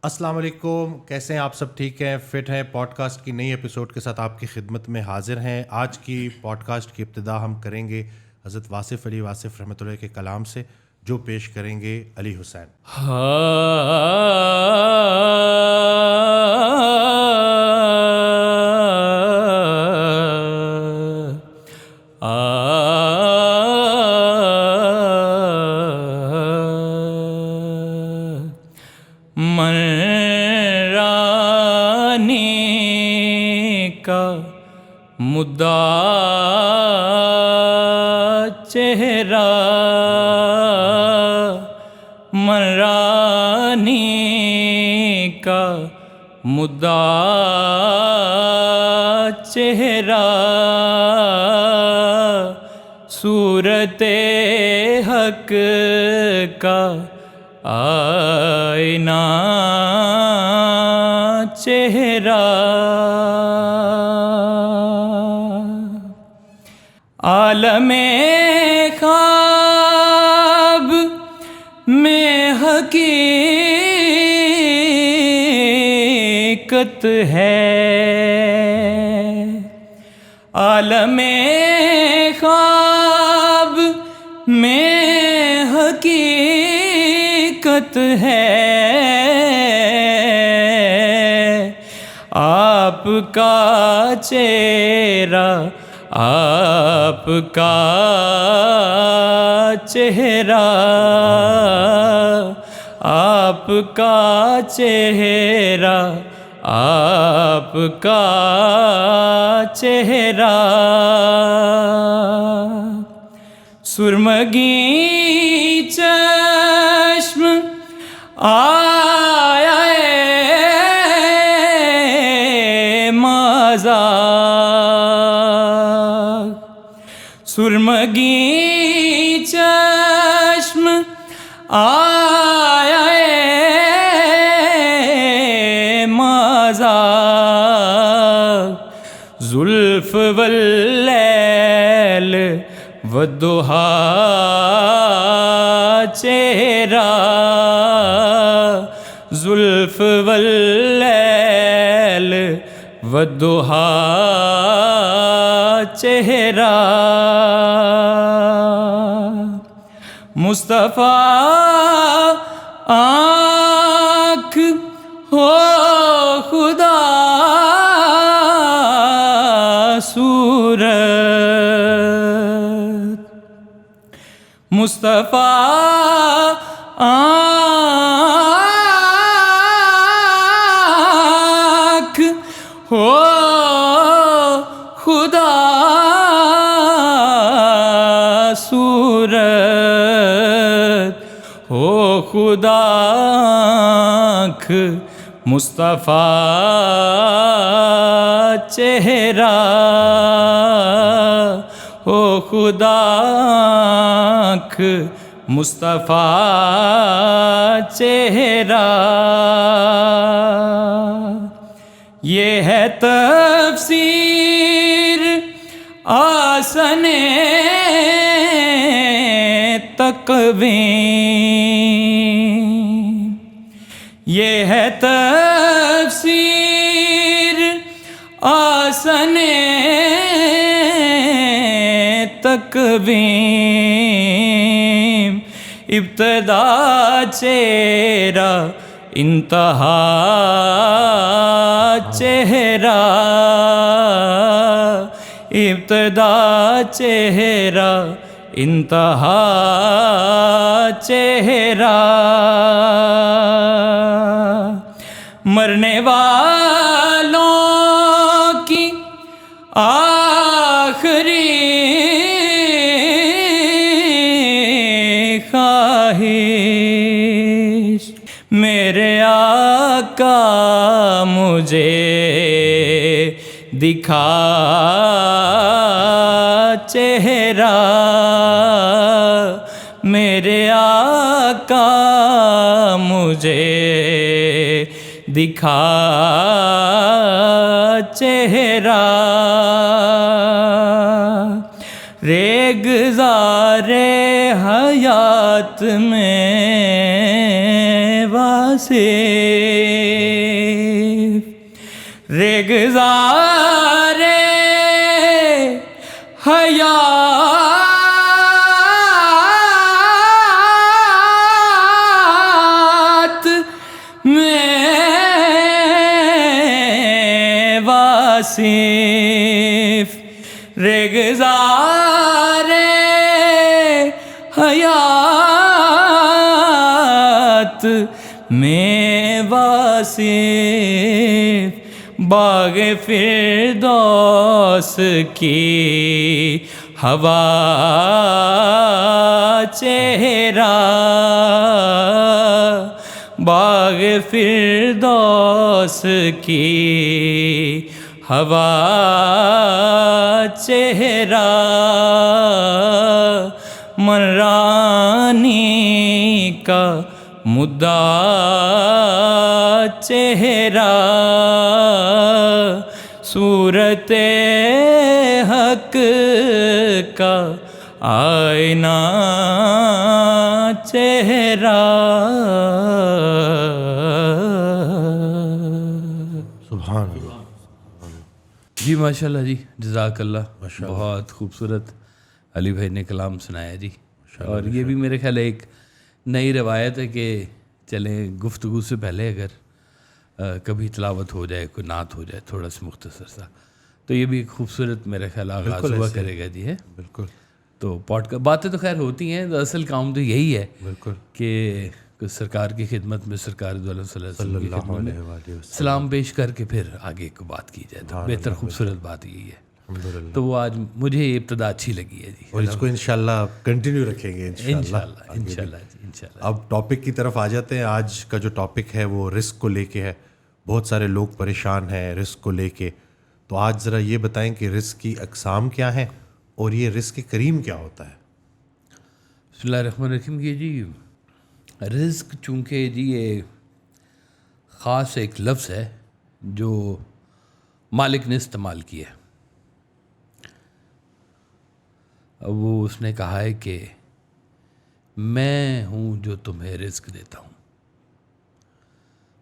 السلام علیکم، کیسے ہیں آپ سب؟ ٹھیک ہیں، فٹ ہیں؟ پوڈ کاسٹ کی نئی ایپیسوڈ کے ساتھ آپ کی خدمت میں حاضر ہیں۔ آج کی پوڈ کاسٹ کی ابتدا ہم کریں گے حضرت واصف علی واصف رحمۃ اللہ کے کلام سے، جو پیش کریں گے علی حسین۔ مدعا چہرہ مرانی کا مدعا چہرہ صورت حق کا آئینہ چہرہ عالم خواب میں حقیقت ہے، عالم خواب میں حقیقت ہے، آپ کا چہرہ آپ کا چہرہ آپ کا چہرہ آپ کا چہرہ سرمگی چشم آیا سرمگی چشم آیا مذاق زلف واللیل والضحا چہرہ زلف واللیل والضحا چہرہ مصطفیٰ آنکھ ہو خدا صورت مصطفیٰ آنکھ ہو خدا صورت ہو خدا آنکھ مصطفیٰ چہرہ ہو خدا آنکھ مصطفیٰ چہرہ یہ ہے تفسیر آسن تقویم یہ ہے تفسیر آسن تقویم ابتدا چہرہ انتہا چہرہ ابتدا چہرہ انتہا چہرہ مرنے والوں کی آخری خواہش میرے آقا مجھے دکھا چہرہ میرے آقا مجھے دکھا چہرہ ریگزار حیات میں واسع ریگزار حیات میں واصف، ریگزار حیات میں واصف، باغ فردوس کی ہوا چہرہ، باغ فردوس کی ہوا چہرہ، منرانی کا مدعا چہرہ، صورت حق کا آئینہ چہرہ۔ سبحان اللہ۔ جی ماشاء اللہ جی، جزاک اللہ، بہت خوبصورت علی بھائی نے کلام سنایا جی۔ اور یہ بھی میرے خیال ایک نئی روایت ہے کہ چلیں گفتگو سے پہلے اگر کبھی تلاوت ہو جائے، کوئی نعت ہو جائے تھوڑا سا مختصر سا، تو یہ بھی ایک خوبصورت میرا خیال آغاز ہوا کرے گا جی۔ ہے بالکل، تو باتیں تو خیر ہوتی ہیں، اصل کام تو یہی ہے بالکل کہ سرکار کی خدمت میں، سرکار صلی اللہ علیہ وسلم کی خدمت میں وسلم سلام پیش کر کے پھر آگے کو بات کی جائے تو بہتر خوبصورت بات یہی ہے۔ الحمدللہ۔ تو وہ آج مجھے یہ ابتدا اچھی لگی ہے جی، اور اس کو انشاءاللہ کنٹینیو رکھیں گے انشاءاللہ انشاءاللہ جی، انشاءاللہ۔ اب ٹاپک کی طرف آ جاتے ہیں۔ آج کا جو ٹاپک ہے وہ رزق کو لے کے ہے۔ بہت سارے لوگ پریشان ہیں رزق کو لے کے، تو آج ذرا یہ بتائیں کہ رزق کی اقسام کیا ہیں اور یہ رزق کریم کیا ہوتا ہے؟ بسم اللہ الرحمن الرحیم۔ یہ جی رزق چونکہ جی یہ خاص ایک لفظ ہے جو مالک نے استعمال کیا ہے۔ وہ اس نے کہا ہے کہ میں ہوں جو تمہیں رزق دیتا ہوں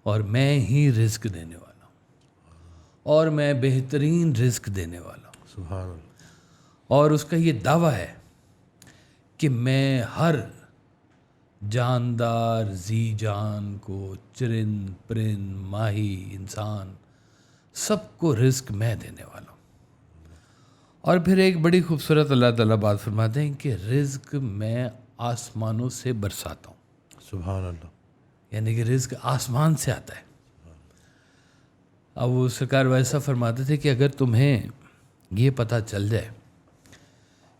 اور میں ہی رزق دینے والا ہوں اور میں بہترین رزق دینے والا ہوں۔ سبحان اللہ۔ اور اس کا یہ دعویٰ ہے کہ میں ہر جاندار ذی جان کو، چرند پرند ماہی انسان سب کو رزق میں دینے والا ہوں۔ اور پھر ایک بڑی خوبصورت اللہ تعالیٰ بات فرماتے ہیں کہ رزق میں آسمانوں سے برساتا ہوں۔ سبحان اللہ۔ یعنی کہ رزق آسمان سے آتا ہے۔ اب وہ سرکار ویسا فرماتے تھے کہ اگر تمہیں یہ پتہ چل جائے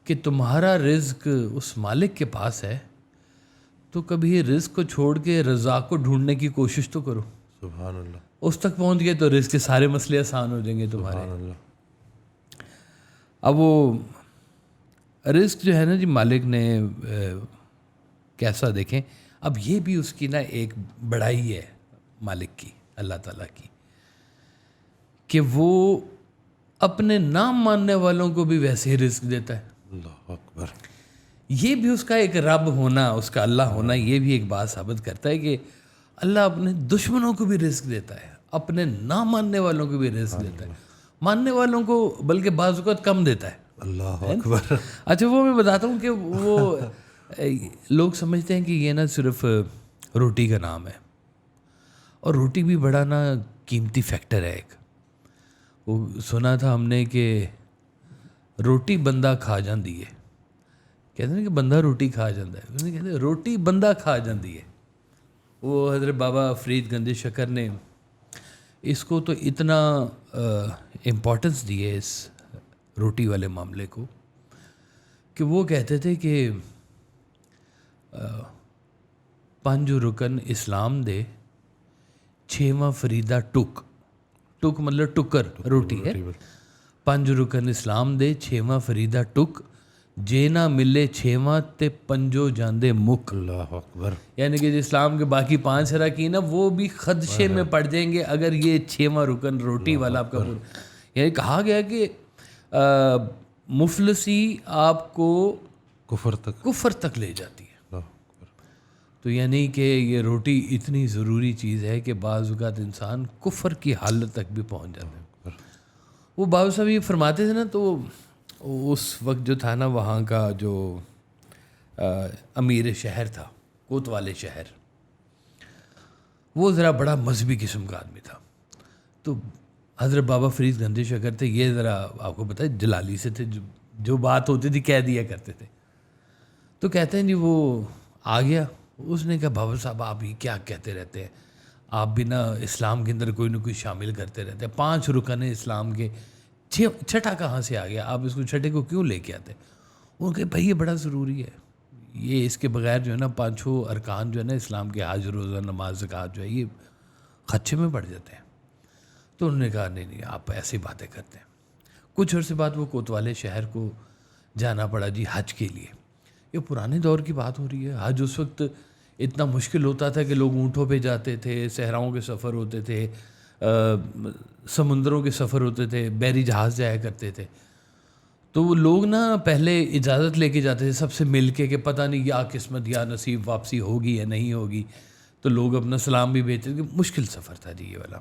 کہ تمہارا رزق اس مالک کے پاس ہے تو کبھی رزق کو چھوڑ کے رزاق کو ڈھونڈنے کی کوشش تو کرو۔ سبحان اللہ۔ اس تک پہنچ گئے تو رزق کے سارے مسئلے آسان ہو جائیں گے تمہارے۔ سبحان اللہ۔ اب وہ رزق جو ہے نا جی مالک نے کیسا دیکھیں، اب یہ بھی اس کی نا ایک بڑائی ہے مالک کی، اللہ تعالیٰ کی، کہ وہ اپنے نام ماننے والوں کو بھی ویسے ہی رزق دیتا ہے۔ اللہ اکبر۔ یہ بھی اس کا ایک رب ہونا، اس کا اللہ ہونا، یہ بھی ایک بات ثابت کرتا ہے کہ اللہ اپنے دشمنوں کو بھی رزق دیتا ہے، اپنے نہ ماننے والوں کو بھی رزق دیتا ہے، ماننے والوں کو بلکہ بعض اوقات کم دیتا ہے۔ اللہ اکبر۔ اچھا وہ میں بتاتا ہوں کہ وہ لوگ سمجھتے ہیں کہ یہ نا صرف روٹی کا نام ہے، اور روٹی بھی بڑا نا قیمتی فیکٹر ہے ایک۔ وہ سنا تھا ہم نے کہ روٹی بندہ کھا جاندی ہے، کہتے ہیں کہ بندہ روٹی کھا جاتا ہے، کہتے ہیں روٹی بندہ کھا جاندی ہے۔ وہ حضرت بابا فرید گنج شکر نے اس کو تو اتنا امپورٹنس دی ہے اس روٹی والے معاملے کو کہ وہ کہتے تھے کہ 5 رکن اسلام دے 6واں فریدہ ٹک مطلب ٹکر روٹی ہے۔ 5 رکن اسلام دے 6واں فریدہ ٹک، جے نہ ملے 6واں تے پنجو جاندے مک۔ اللہ اکبر۔ یعنی کہ جو اسلام کے باقی 5 اراکین ہیں وہ بھی خدشے میں پڑ جائیں گے اگر یہ 6واں رکن روٹی والا آپ کا یعنی کہا گیا کہ مفلسی آپ کو کفر تک کفر تک لے جاتی ہے۔ تو یعنی کہ یہ روٹی اتنی ضروری چیز ہے کہ بعض اوقات انسان کفر کی حالت تک بھی پہنچ جاتا ہے. وہ بابا صاحب یہ فرماتے تھے نا, تو اس وقت جو تھا نا وہاں کا جو امیر شہر تھا, کوتوالے شہر, وہ ذرا بڑا مذہبی قسم کا آدمی تھا. تو حضرت بابا فرید گنج شکر تھے, یہ ذرا آپ کو پتہ ہے جلالی سے تھے, جو بات ہوتی تھی کہہ دیا کرتے تھے. تو کہتے ہیں جی وہ آ گیا, اس نے کہا بابا صاحب آپ یہ کیا کہتے رہتے ہیں, آپ بھی نا اسلام کے اندر کوئی نہ کوئی شامل کرتے رہتے ہیں, 5 رکن اسلام کے, چھٹا کہاں سے آ گیا, آپ اس کو چھٹے کو کیوں لے کے آتے. وہ کہ بھائی یہ بڑا ضروری ہے, یہ اس کے بغیر جو ہے نا 5 ارکان جو ہے نا اسلام کے, حج, روزہ, نماز, زکوٰۃ جو ہے یہ خدشے میں پڑ جاتے ہیں. تو انہوں نے کہا نہیں آپ ایسی باتیں کرتے ہیں. کچھ عرصے بعد وہ کوتوالے شہر کو جانا پڑا جی حج کے لیے. یہ پرانے دور کی بات ہو رہی ہے. حج اس وقت اتنا مشکل ہوتا تھا کہ لوگ اونٹوں پہ جاتے تھے, صحراؤں کے سفر ہوتے تھے, سمندروں کے سفر ہوتے تھے, بحری جہاز جایا کرتے تھے. تو وہ لوگ نا پہلے اجازت لے کے جاتے تھے سب سے مل کے کہ پتہ نہیں یا قسمت یا نصیب واپسی ہوگی یا نہیں ہوگی. تو لوگ اپنا سلام بھی بھیجتے تھے. مشکل سفر تھا جی یہ والا.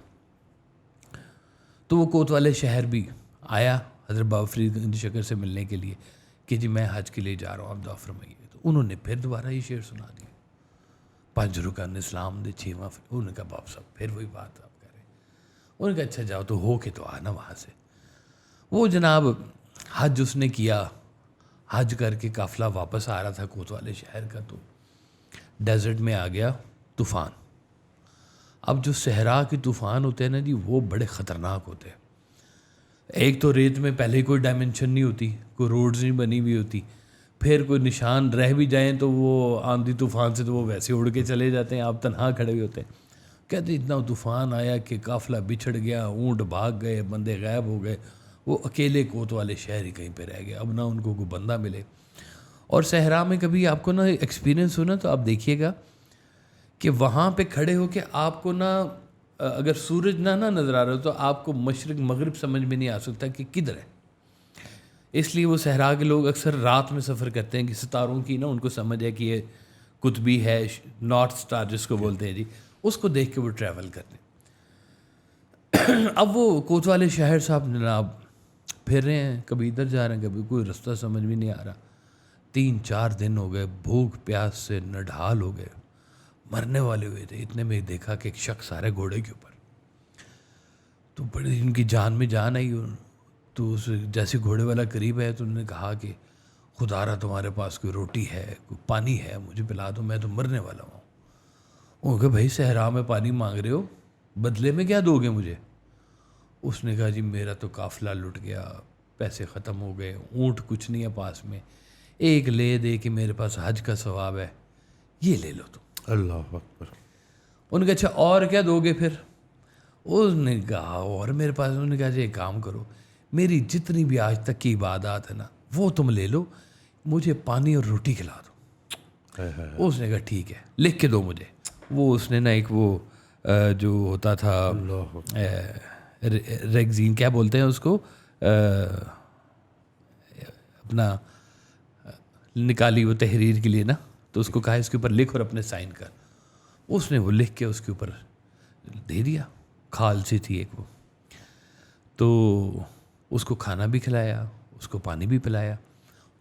تو وہ کوتوالے شہر بھی آیا حضرت بابا فرید گنج شکر سے ملنے کے لیے کہ جی میں حج کے لیے جا رہا ہوں, آپ دعا فرمائیے. تو انہوں نے پھر دوبارہ یہ شعر سنا دیا, 5 رکن اسلام دے 6واں. انہوں نے کہا بابا صاحب پھر وہی بات آپ کہہ رہے ہیں. انہوں نے کہا اچھا جاؤ تو ہو کے تو آنا وہاں سے. وہ جناب حج اس نے کیا, حج کر کے قافلہ واپس آ رہا تھا کوتوالے شہر کا. تو ڈیزرٹ میں آ گیا طوفان. اب جو صحرا کے طوفان ہوتے ہیں نا جی وہ بڑے خطرناک ہوتے ہیں. ایک تو ریت میں پہلے کوئی ڈائمنشن نہیں ہوتی, کوئی روڈز نہیں بنی ہوئی ہوتی, پھر کوئی نشان رہ بھی جائیں تو وہ آندھی طوفان سے تو وہ ویسے اڑ کے چلے جاتے ہیں, آپ تنہا کھڑے ہوئے ہوتے ہیں. کہتے اتنا طوفان آیا کہ قافلہ بچھڑ گیا, اونٹ بھاگ گئے, بندے غائب ہو گئے. وہ اکیلے کوتوالے شہر ہی کہیں پہ رہ گئے. اب نہ ان کو کوئی بندہ ملے. اور صحرا میں کبھی آپ کو نا ایکسپیرینس ہو نا تو آپ دیکھیے گا کہ وہاں پہ کھڑے ہو کے آپ کو نا اگر سورج نہ نظر آ رہا ہو تو آپ کو مشرق مغرب سمجھ میں نہیں آ سکتا کہ کدھر ہے. اس لیے وہ صحرا کے لوگ اکثر رات میں سفر کرتے ہیں کہ ستاروں کی نا ان کو سمجھ ہے کہ یہ قطبی ہے, نارتھ سٹار جس کو بولتے ہیں جی, اس کو دیکھ کے وہ ٹریول کرتے ہیں. اب وہ کوتوالے شہر صاحب جناب پھر رہے ہیں, کبھی ادھر جا رہے ہیں, کبھی کوئی رستہ سمجھ میں نہیں آ رہا. 3-4 دن ہو گئے, بھوک پیاس سے نڈھال ہو گئے, مرنے والے ہوئے تھے. اتنے میں دیکھا کہ ایک شخص آ رہا ہے گھوڑے کے اوپر. تو بڑی ان کی جان میں جان آئی. تو اس جیسے گھوڑے والا قریب ہے تو انہوں نے کہا کہ خدا را تمہارے پاس کوئی روٹی ہے, کوئی پانی ہے, مجھے پلا دو, میں تو مرنے والا ہوں. وہ کہ بھائی صحرا میں پانی مانگ رہے ہو, بدلے میں کیا دو گے مجھے؟ اس نے کہا جی میرا تو قافلہ لٹ گیا, پیسے ختم ہو گئے, اونٹ کچھ نہیں ہے پاس میں, ایک لے دے کہ میرے پاس حج کا ثواب ہے, یہ لے لو تم. اللہ اکبر. ان کا اچھا اور کیا دو گے پھر؟ اس نے کہا اور میرے پاس. انہوں نے کہا جی ایک کام کرو, میری جتنی بھی آج تک کی عبادات ہے نا وہ تم لے لو, مجھے پانی اور روٹی کھلا دو. اس نے کہا ٹھیک ہے, لکھ کے دو مجھے. وہ اس نے نا ایک وہ جو ہوتا تھا ریگزین کیا بولتے ہیں اس کو, اپنا نکالی وہ تحریر کے لیے نا, تو اس کو کہا اس کے اوپر لکھ اور اپنے سائن کر. اس نے وہ لکھ کے اس کے اوپر دے دیا. کھال سی تھی ایک وہ. تو اس کو کھانا بھی کھلایا, اس کو پانی بھی پلایا,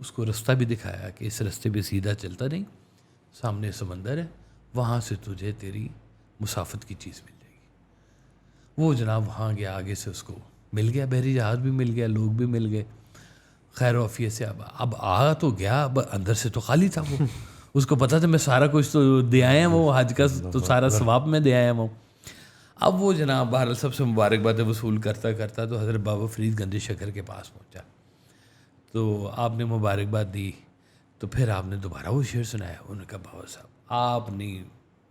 اس کو رستہ بھی دکھایا کہ اس رستے پہ سیدھا چلتا نہیں, سامنے سمندر ہے, وہاں سے تجھے تیری مسافت کی چیز مل جائے گی. وہ جناب وہاں گیا, آگے سے اس کو مل گیا, بحری جہاز بھی مل گیا, لوگ بھی مل گئے, خیر و عافیت سے. اب آ تو گیا, اب اندر سے تو خالی تھا وہ. اس کو پتا تھا میں سارا کچھ تو دے آیا ہوں, وہ حج کا تو سارا ثواب میں دے آیا ہوں. اب وہ جناب بہرحال سب سے مبارکبادیں وصول کرتا کرتا تو حضرت بابا فرید گنج شکر کے پاس پہنچا. تو آپ نے مبارکباد دی, تو پھر آپ نے دوبارہ وہ شعر سنایا. انہوں نے کہا بابا صاحب آپ نہیں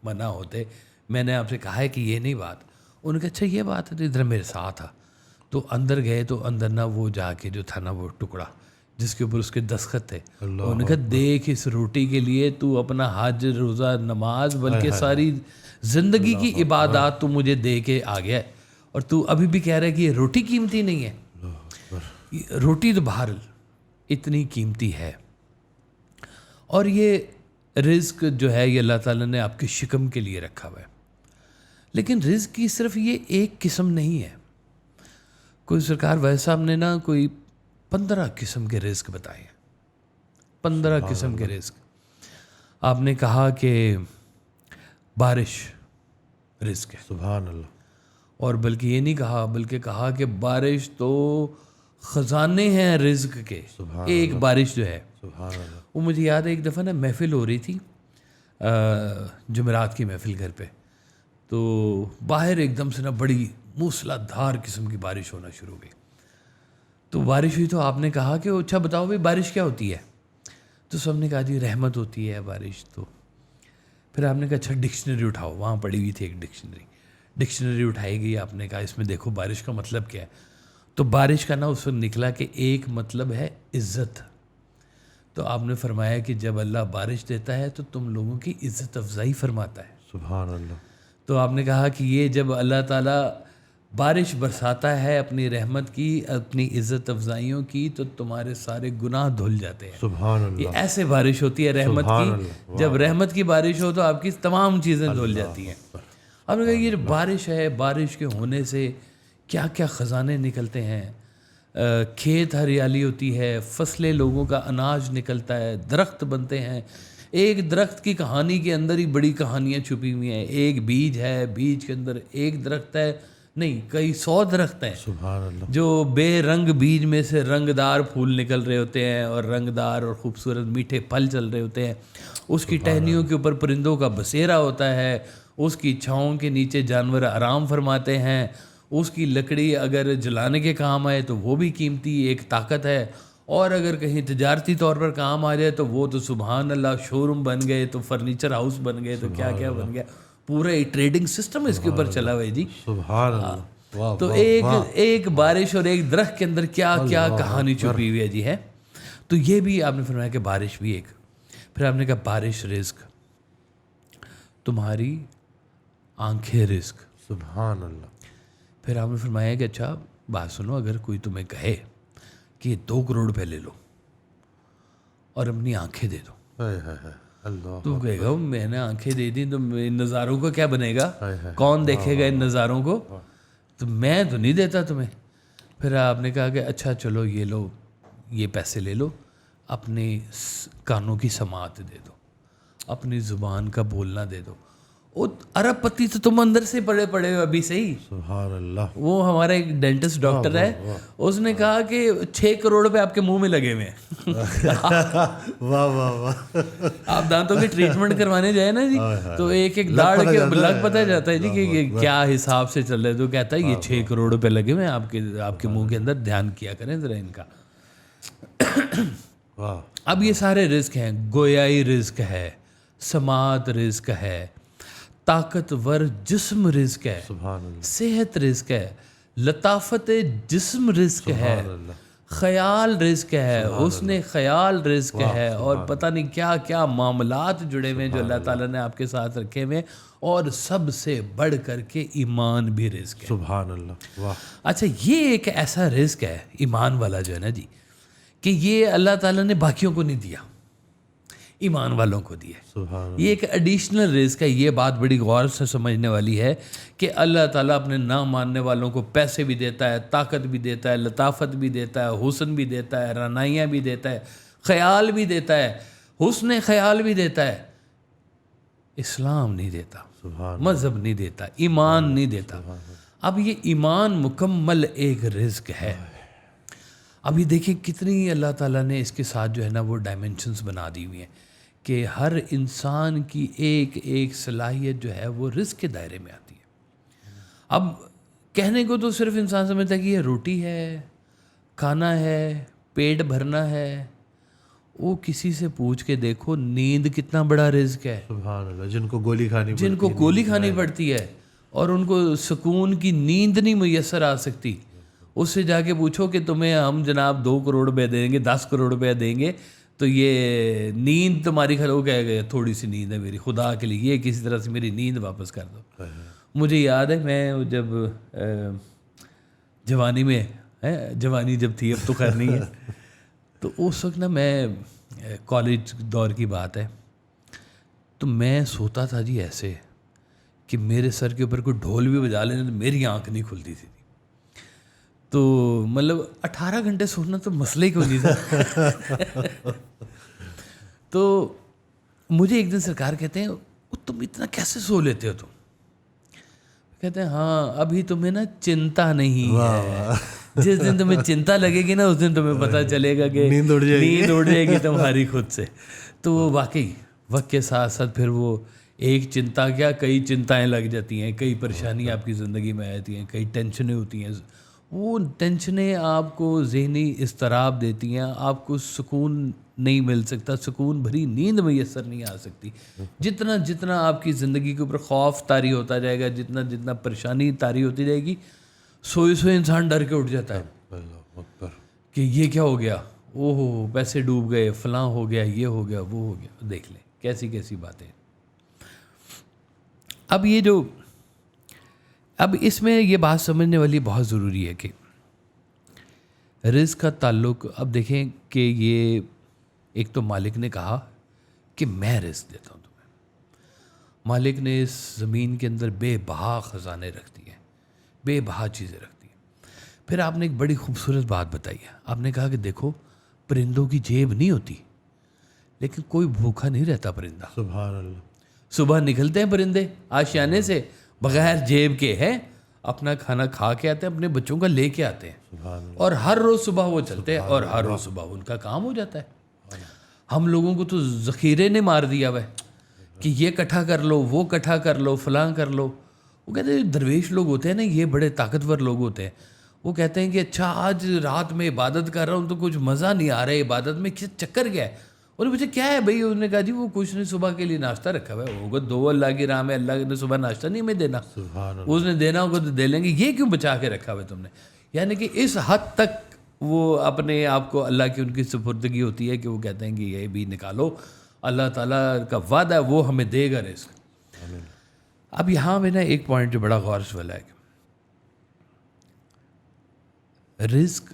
منع ہوتے, میں نے آپ سے کہا ہے کہ یہ نہیں بات. انہوں نے کہا اچھا یہ بات ہے, تو ادھر میرے ساتھ آ. تو اندر گئے, تو اندر نا وہ جا کے جو تھا نا وہ ٹکڑا جس کے اوپر اس کے دستخط تھے, انہوں نے کہا دیکھ اس روٹی کے لیے تو اپنا حج, روزہ, نماز, بلکہ ساری زندگی کی عبادات تو مجھے دے کے آ گیا ہے, اور تو ابھی بھی کہہ رہا ہے کہ یہ روٹی قیمتی نہیں ہے. روٹی تو بہرحال اتنی قیمتی ہے. اور یہ رزق جو ہے یہ اللہ تعالیٰ نے آپ کے شکم کے لیے رکھا ہوا ہے. لیکن رزق کی صرف یہ ایک قسم نہیں ہے. کوئی سرکار ویسے صاحب نے نا کوئی 15 قسم کے رزق بتائے ہیں. 15 قسم کے رزق. آپ نے کہا کہ بارش رزق ہے. سبحان اللہ. اور بلکہ یہ نہیں کہا بلکہ کہا کہ بارش تو خزانے ہیں رزق کے. ایک بارش جو ہے سبحان اللہ. وہ مجھے یاد ہے ایک دفعہ نا محفل ہو رہی تھی جمعرات کی محفل گھر پہ. تو باہر ایک دم سے نا بڑی موسلا دھار قسم کی بارش ہونا شروع ہو گئی. تو بارش ہوئی تو آپ نے کہا کہ اچھا بتاؤ بھائی بارش کیا ہوتی ہے؟ تو سب نے کہا جی رحمت ہوتی ہے بارش. تو پھر آپ نے کہا اچھا ڈکشنری اٹھاؤ. وہاں پڑی ہوئی تھی ایک ڈکشنری اٹھائی گئی. آپ نے کہا اس میں دیکھو بارش کا مطلب کیا ہے. تو بارش کا نا اس وقت نکلا کہ ایک مطلب ہے عزت. تو آپ نے فرمایا کہ جب اللہ بارش دیتا ہے تو تم لوگوں کی عزت افزائی فرماتا ہے. سبحان اللہ. تو آپ نے کہا کہ یہ جب اللہ تعالیٰ بارش برساتا ہے اپنی رحمت کی اپنی عزت افزائیوں کی تو تمہارے سارے گناہ دھل جاتے ہیں. سبحان اللہ. یہ ایسے بارش ہوتی ہے رحمت کی. جب رحمت کی بارش ہو تو آپ کی تمام چیزیں دھل جاتی ہیں. آپ نے کہا یہ بارش ہے, بارش کے ہونے سے کیا کیا خزانے نکلتے ہیں. کھیت ہریالی ہوتی ہے, فصلیں لوگوں کا اناج نکلتا ہے, درخت بنتے ہیں. ایک درخت کی کہانی کے اندر ہی بڑی کہانیاں چھپی ہوئی ہیں. ایک بیج ہے, بیج کے اندر ایک درخت ہے نہیں کئی 100 درخت ہیں. سبحان اللہ. جو بے رنگ بیج میں سے رنگدار پھول نکل رہے ہوتے ہیں اور رنگدار اور خوبصورت میٹھے پھل چل رہے ہوتے ہیں. اس کی ٹہنیوں کے اوپر پرندوں کا بسیرا ہوتا ہے. اس کی چھاؤں کے نیچے جانور آرام فرماتے ہیں. اس کی لکڑی اگر جلانے کے کام آئے تو وہ بھی قیمتی ایک طاقت ہے. اور اگر کہیں تجارتی طور پر کام آ جائے تو وہ تو سبحان اللہ شو روم بن گئے, تو فرنیچر ہاؤس بن گئے, تو کیا کیا بن گیا. پورا ٹریڈنگ سسٹم اس کے اوپر چلا ہوا ہے جی. سبحان اللہ. تو ایک بارش اور ایک درخت کے اندر کیا کیا کہانی چھپی ہوئی ہے جی ہے. تو یہ بھی آپ نے فرمایا کہ بارش بھی ایک. پھر آپ نے کہا بارش رزق, تمہاری آنکھیں رزق. سبحان اللہ. پھر آپ نے فرمایا کہ اچھا بات سنو, اگر کوئی تمہیں کہے کہ 2 کروڑ روپے لے لو اور اپنی آنکھیں دے دو, اللہ, تو کہے گا میں نے آنکھیں دے دی تو ان نظاروں کو کیا بنے گا, کون دیکھے گا ان نظاروں کو, تو میں تو نہیں دیتا تمہیں. پھر آپ نے کہا کہ اچھا چلو یہ لو, یہ پیسے لے لو, اپنے کانوں کی سماعت دے دو, اپنی زبان کا بولنا دے دو. وہ ارب پتی تو تم اندر سے پڑے ہو ابھی صحیح. سبحان اللہ. وہ ہمارا ایک ڈینٹسٹ ڈاکٹر ہے, اس نے کہا کہ 6 کروڑ روپے آپ کے منہ میں لگے ہوئے ہیں. واہ واہ واہ. آپ دانتوں کی ٹریٹمنٹ کروانے جائے نا جی, تو ایک داڑھ کے لگ پتہ جاتا ہے جی کہ کیا حساب سے چل رہا ہے. تو کہتا ہے یہ 6 کروڑ روپے لگے ہوئے ہیں آپ کے منہ کے اندر, دھیان کیا کریں ذرا ان کا. اب یہ سارے رزق ہیں. گویائی رزق ہے, سماعت رزق ہے, طاقتور جسم رزق ہے, صحت رزق ہے, لطافت جسم رزق ہے, خیال رزق ہے, حسن خیال رزق ہے, اور پتہ نہیں کیا کیا معاملات جڑے ہوئے جو اللہ تعالیٰ نے آپ کے ساتھ رکھے ہوئے. اور سب سے بڑھ کر کے ایمان بھی رزق ہے. سبحان اللہ. واہ. اچھا یہ ایک ایسا رزق ہے ایمان والا جو ہے نا جی, کہ یہ اللہ تعالیٰ نے باقیوں کو نہیں دیا, ایمان والوں کو دیا. یہ ایک ایڈیشنل رزق ہے. یہ بات بڑی غور سے سمجھنے والی ہے کہ اللہ تعالیٰ اپنے نہ ماننے والوں کو پیسے بھی دیتا ہے, طاقت بھی دیتا ہے, لطافت بھی دیتا ہے, حسن بھی دیتا ہے, رعنائیاں بھی دیتا ہے, خیال بھی دیتا ہے, حسن خیال بھی دیتا ہے. اسلام نہیں دیتا, مذہب نہیں دیتا, ایمان نہیں دیتا. اب یہ ایمان مکمل ایک رزق ہے. اب یہ دیکھیں کتنی اللہ تعالیٰ نے اس کے ساتھ جو ہے نا وہ ڈائمنشنز بنا دی ہوئی ہیں کہ ہر انسان کی ایک ایک صلاحیت جو ہے وہ رزق کے دائرے میں آتی ہے. اب کہنے کو تو صرف انسان سمجھتا ہے کہ یہ روٹی ہے, کھانا ہے, پیٹ بھرنا ہے. وہ کسی سے پوچھ کے دیکھو نیند کتنا بڑا رزق ہے. سبحان اللہ. جن کو گولی کھانی پڑتی ہے اور ان کو سکون کی نیند نہیں میسر آ سکتی. اس سے جا کے پوچھو کہ تمہیں ہم جناب 2 کروڑ روپے دیں گے, 10 کروڑ روپے دیں گے, تو یہ نیند تمہاری کھلو کہے گا تھوڑی سی نیند ہے میری, خدا کے لیے یہ کسی طرح سے میری نیند واپس کر دو. مجھے یاد ہے میں جب جوانی میں, جوانی جب تھی اب تو خیر نہیں ہے, تو اس وقت نا میں کالج دور کی بات ہے, تو میں سوتا تھا جی ایسے کہ میرے سر کے اوپر کوئی ڈھول بھی بجا لینے تو میری آنکھ نہیں کھلتی تھی. تو مطلب 18 گھنٹے سونا تو مسئلہ ہی کوئی نہیں تھا. تو مجھے ایک دن سرکار کہتے ہیں تم اتنا کیسے سو لیتے ہو تم؟ کہتے ہیں ہاں ابھی تمہیں نا چنتا نہیں ہے, جس دن تمہیں چنتا لگے گی نا اس دن تمہیں پتہ چلے گا کہ نیند اڑ جائے گی تمہاری خود سے. تو واقعی وقت کے ساتھ ساتھ پھر وہ ایک چنتا کیا کئی چنتائیں لگ جاتی ہیں, کئی پریشانیاں آپ کی زندگی میں آتی ہیں, کئی ٹینشنیں ہوتی ہیں. وہ ٹینشنیں آپ کو ذہنی اضطراب دیتی ہیں, آپ کو سکون نہیں مل سکتا, سکون بھری نیند میسر نہیں آ سکتی. جتنا جتنا آپ کی زندگی کے اوپر خوف طاری ہوتا جائے گا, جتنا جتنا پریشانی طاری ہوتی جائے گی, سوئے سوئے انسان ڈر کے اٹھ جاتا ہے کہ یہ کیا ہو گیا, او ہو پیسے ڈوب گئے, فلاں ہو گیا, یہ ہو گیا, وہ ہو گیا. دیکھ لیں کیسی کیسی باتیں. اب اس میں یہ بات سمجھنے والی بہت ضروری ہے کہ رزق کا تعلق, اب دیکھیں کہ یہ ایک تو مالک نے کہا کہ میں رزق دیتا ہوں تمہیں. مالک نے اس زمین کے اندر بے بہا خزانے رکھ دیے, بے بہا چیزیں رکھ دی. پھر آپ نے ایک بڑی خوبصورت بات بتائی ہے. آپ نے کہا کہ دیکھو پرندوں کی جیب نہیں ہوتی, لیکن کوئی بھوکا نہیں رہتا پرندہ. سبحان اللہ. صبح نکلتے ہیں پرندے آشیانے سے بغیر جیب کے ہیں, اپنا کھانا کھا کے آتے ہیں, اپنے بچوں کا لے کے آتے ہیں, اور ہر روز صبح وہ چلتے ہیں اور ہر روز صبح ان کا کام ہو جاتا ہے. ہم لوگوں کو تو ذخیرے نے مار دیا ہوا ہے کہ یہ کٹھا کر لو, وہ کٹھا کر لو, فلاں کر لو. وہ کہتے ہیں درویش لوگ ہوتے ہیں نا, یہ بڑے طاقتور لوگ ہوتے ہیں, وہ کہتے ہیں کہ اچھا آج رات میں عبادت کر رہا ہوں تو کچھ مزہ نہیں آ رہا ہے عبادت میں, کس چکر کیا ہے؟ انہوں نے پوچھا کیا ہے بھائی؟ انہوں نے کہا جی وہ کچھ نہیں, صبح کے لیے ناشتہ رکھا ہوا ہے ہوگا, دو اللہ کی راہ میں, اللہ نے صبح ناشتہ نہیں ہمیں دینا, اس نے دینا ہوگا تو دے لیں گے, یہ کیوں بچا کے رکھا ہوا ہے تم نے؟ یعنی کہ اس حد تک وہ اپنے آپ کو اللہ کی ان کی سپردگی ہوتی ہے کہ وہ کہتے ہیں کہ یہ بھی نکالو, اللہ تعالیٰ کا وعدہ ہے وہ ہمیں دے گا رزق. اب یہاں میں نا ایک پوائنٹ جو بڑا غور والا ہے کہ رزق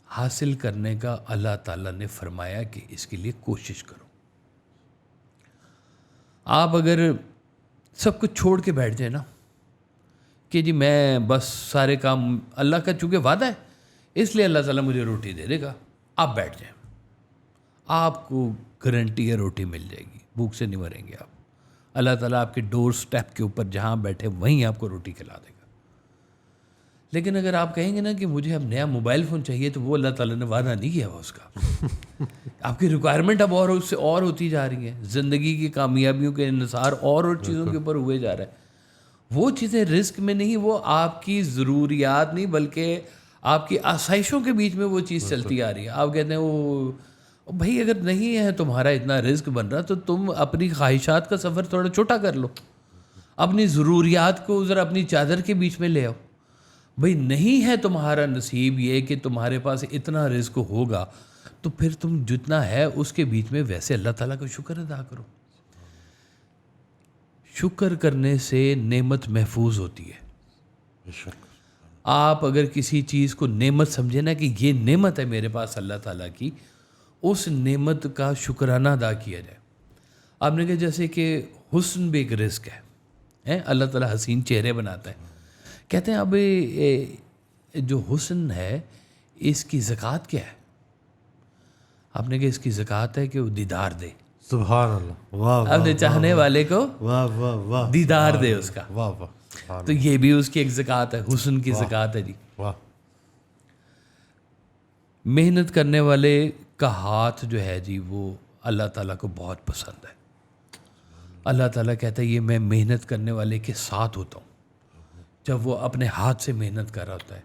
حاصل کرنے کا اللہ تعالیٰ نے فرمایا کہ اس کے لیے کوشش کرو. آپ اگر سب کچھ چھوڑ کے بیٹھ جائیں نا کہ جی میں بس سارے کام, اللہ کا چونکہ وعدہ ہے اس لیے اللہ تعالیٰ مجھے روٹی دے دے گا, آپ بیٹھ جائیں, آپ کو گارنٹی ہے روٹی مل جائے گی, بھوک سے نہیں مریں گے آپ. اللہ تعالیٰ آپ کے ڈور سٹیپ کے اوپر جہاں بیٹھے وہیں آپ کو روٹی کھلا دے گا. لیکن اگر آپ کہیں گے نا کہ مجھے اب نیا موبائل فون چاہیے, تو وہ اللہ تعالیٰ نے وعدہ نہیں کیا ہوا اس کا. آپ کی ریکوائرمنٹ اب اور اس سے اور ہوتی جا رہی ہیں, زندگی کی کامیابیوں کے انحصار اور چیزوں کے اوپر ہوئے جا رہا ہے. وہ چیزیں رزق میں نہیں, وہ آپ کی ضروریات نہیں بلکہ آپ کی آسائشوں کے بیچ میں وہ چیز چلتی آ رہی ہے. آپ کہتے ہیں وہ بھائی اگر نہیں ہے تمہارا اتنا رزق بن رہا تو تم اپنی خواہشات کا سفر تھوڑا چھوٹا کر لو, اپنی ضروریات کو ذرا اپنی چادر کے بیچ میں لے آؤ. بھئی نہیں ہے تمہارا نصیب یہ کہ تمہارے پاس اتنا رزق ہوگا, تو پھر تم جتنا ہے اس کے بیچ میں ویسے اللہ تعالیٰ کا شکر ادا کرو. شکر کرنے سے نعمت محفوظ ہوتی ہے. آپ اگر کسی چیز کو نعمت سمجھے نا کہ یہ نعمت ہے میرے پاس اللہ تعالیٰ کی, اس نعمت کا شکرانہ ادا کیا جائے. آپ نے کہا جیسے کہ حسن بھی ایک رزق ہے, اللہ تعالیٰ حسین چہرے بناتا ہے. کہتے ہیں اب جو حسن ہے اس کی زکوٰۃ کیا ہے؟ آپ نے کہا اس کی زکوٰۃ ہے کہ وہ دیدار دے. سبحان اللہ. واہ اپنے چاہنے والے کو واہ واہ واہ دیدار دے اس کا. واہ واہ. تو یہ بھی اس کی ایک زکوٰۃ ہے, حسن کی زکوٰۃ ہے جی. واہ. محنت کرنے والے کا ہاتھ جو ہے جی وہ اللہ تعالیٰ کو بہت پسند ہے. اللہ تعالیٰ کہتا ہے یہ میں محنت کرنے والے کے ساتھ ہوتا ہوں. جب وہ اپنے ہاتھ سے محنت کر رہا ہوتا ہے,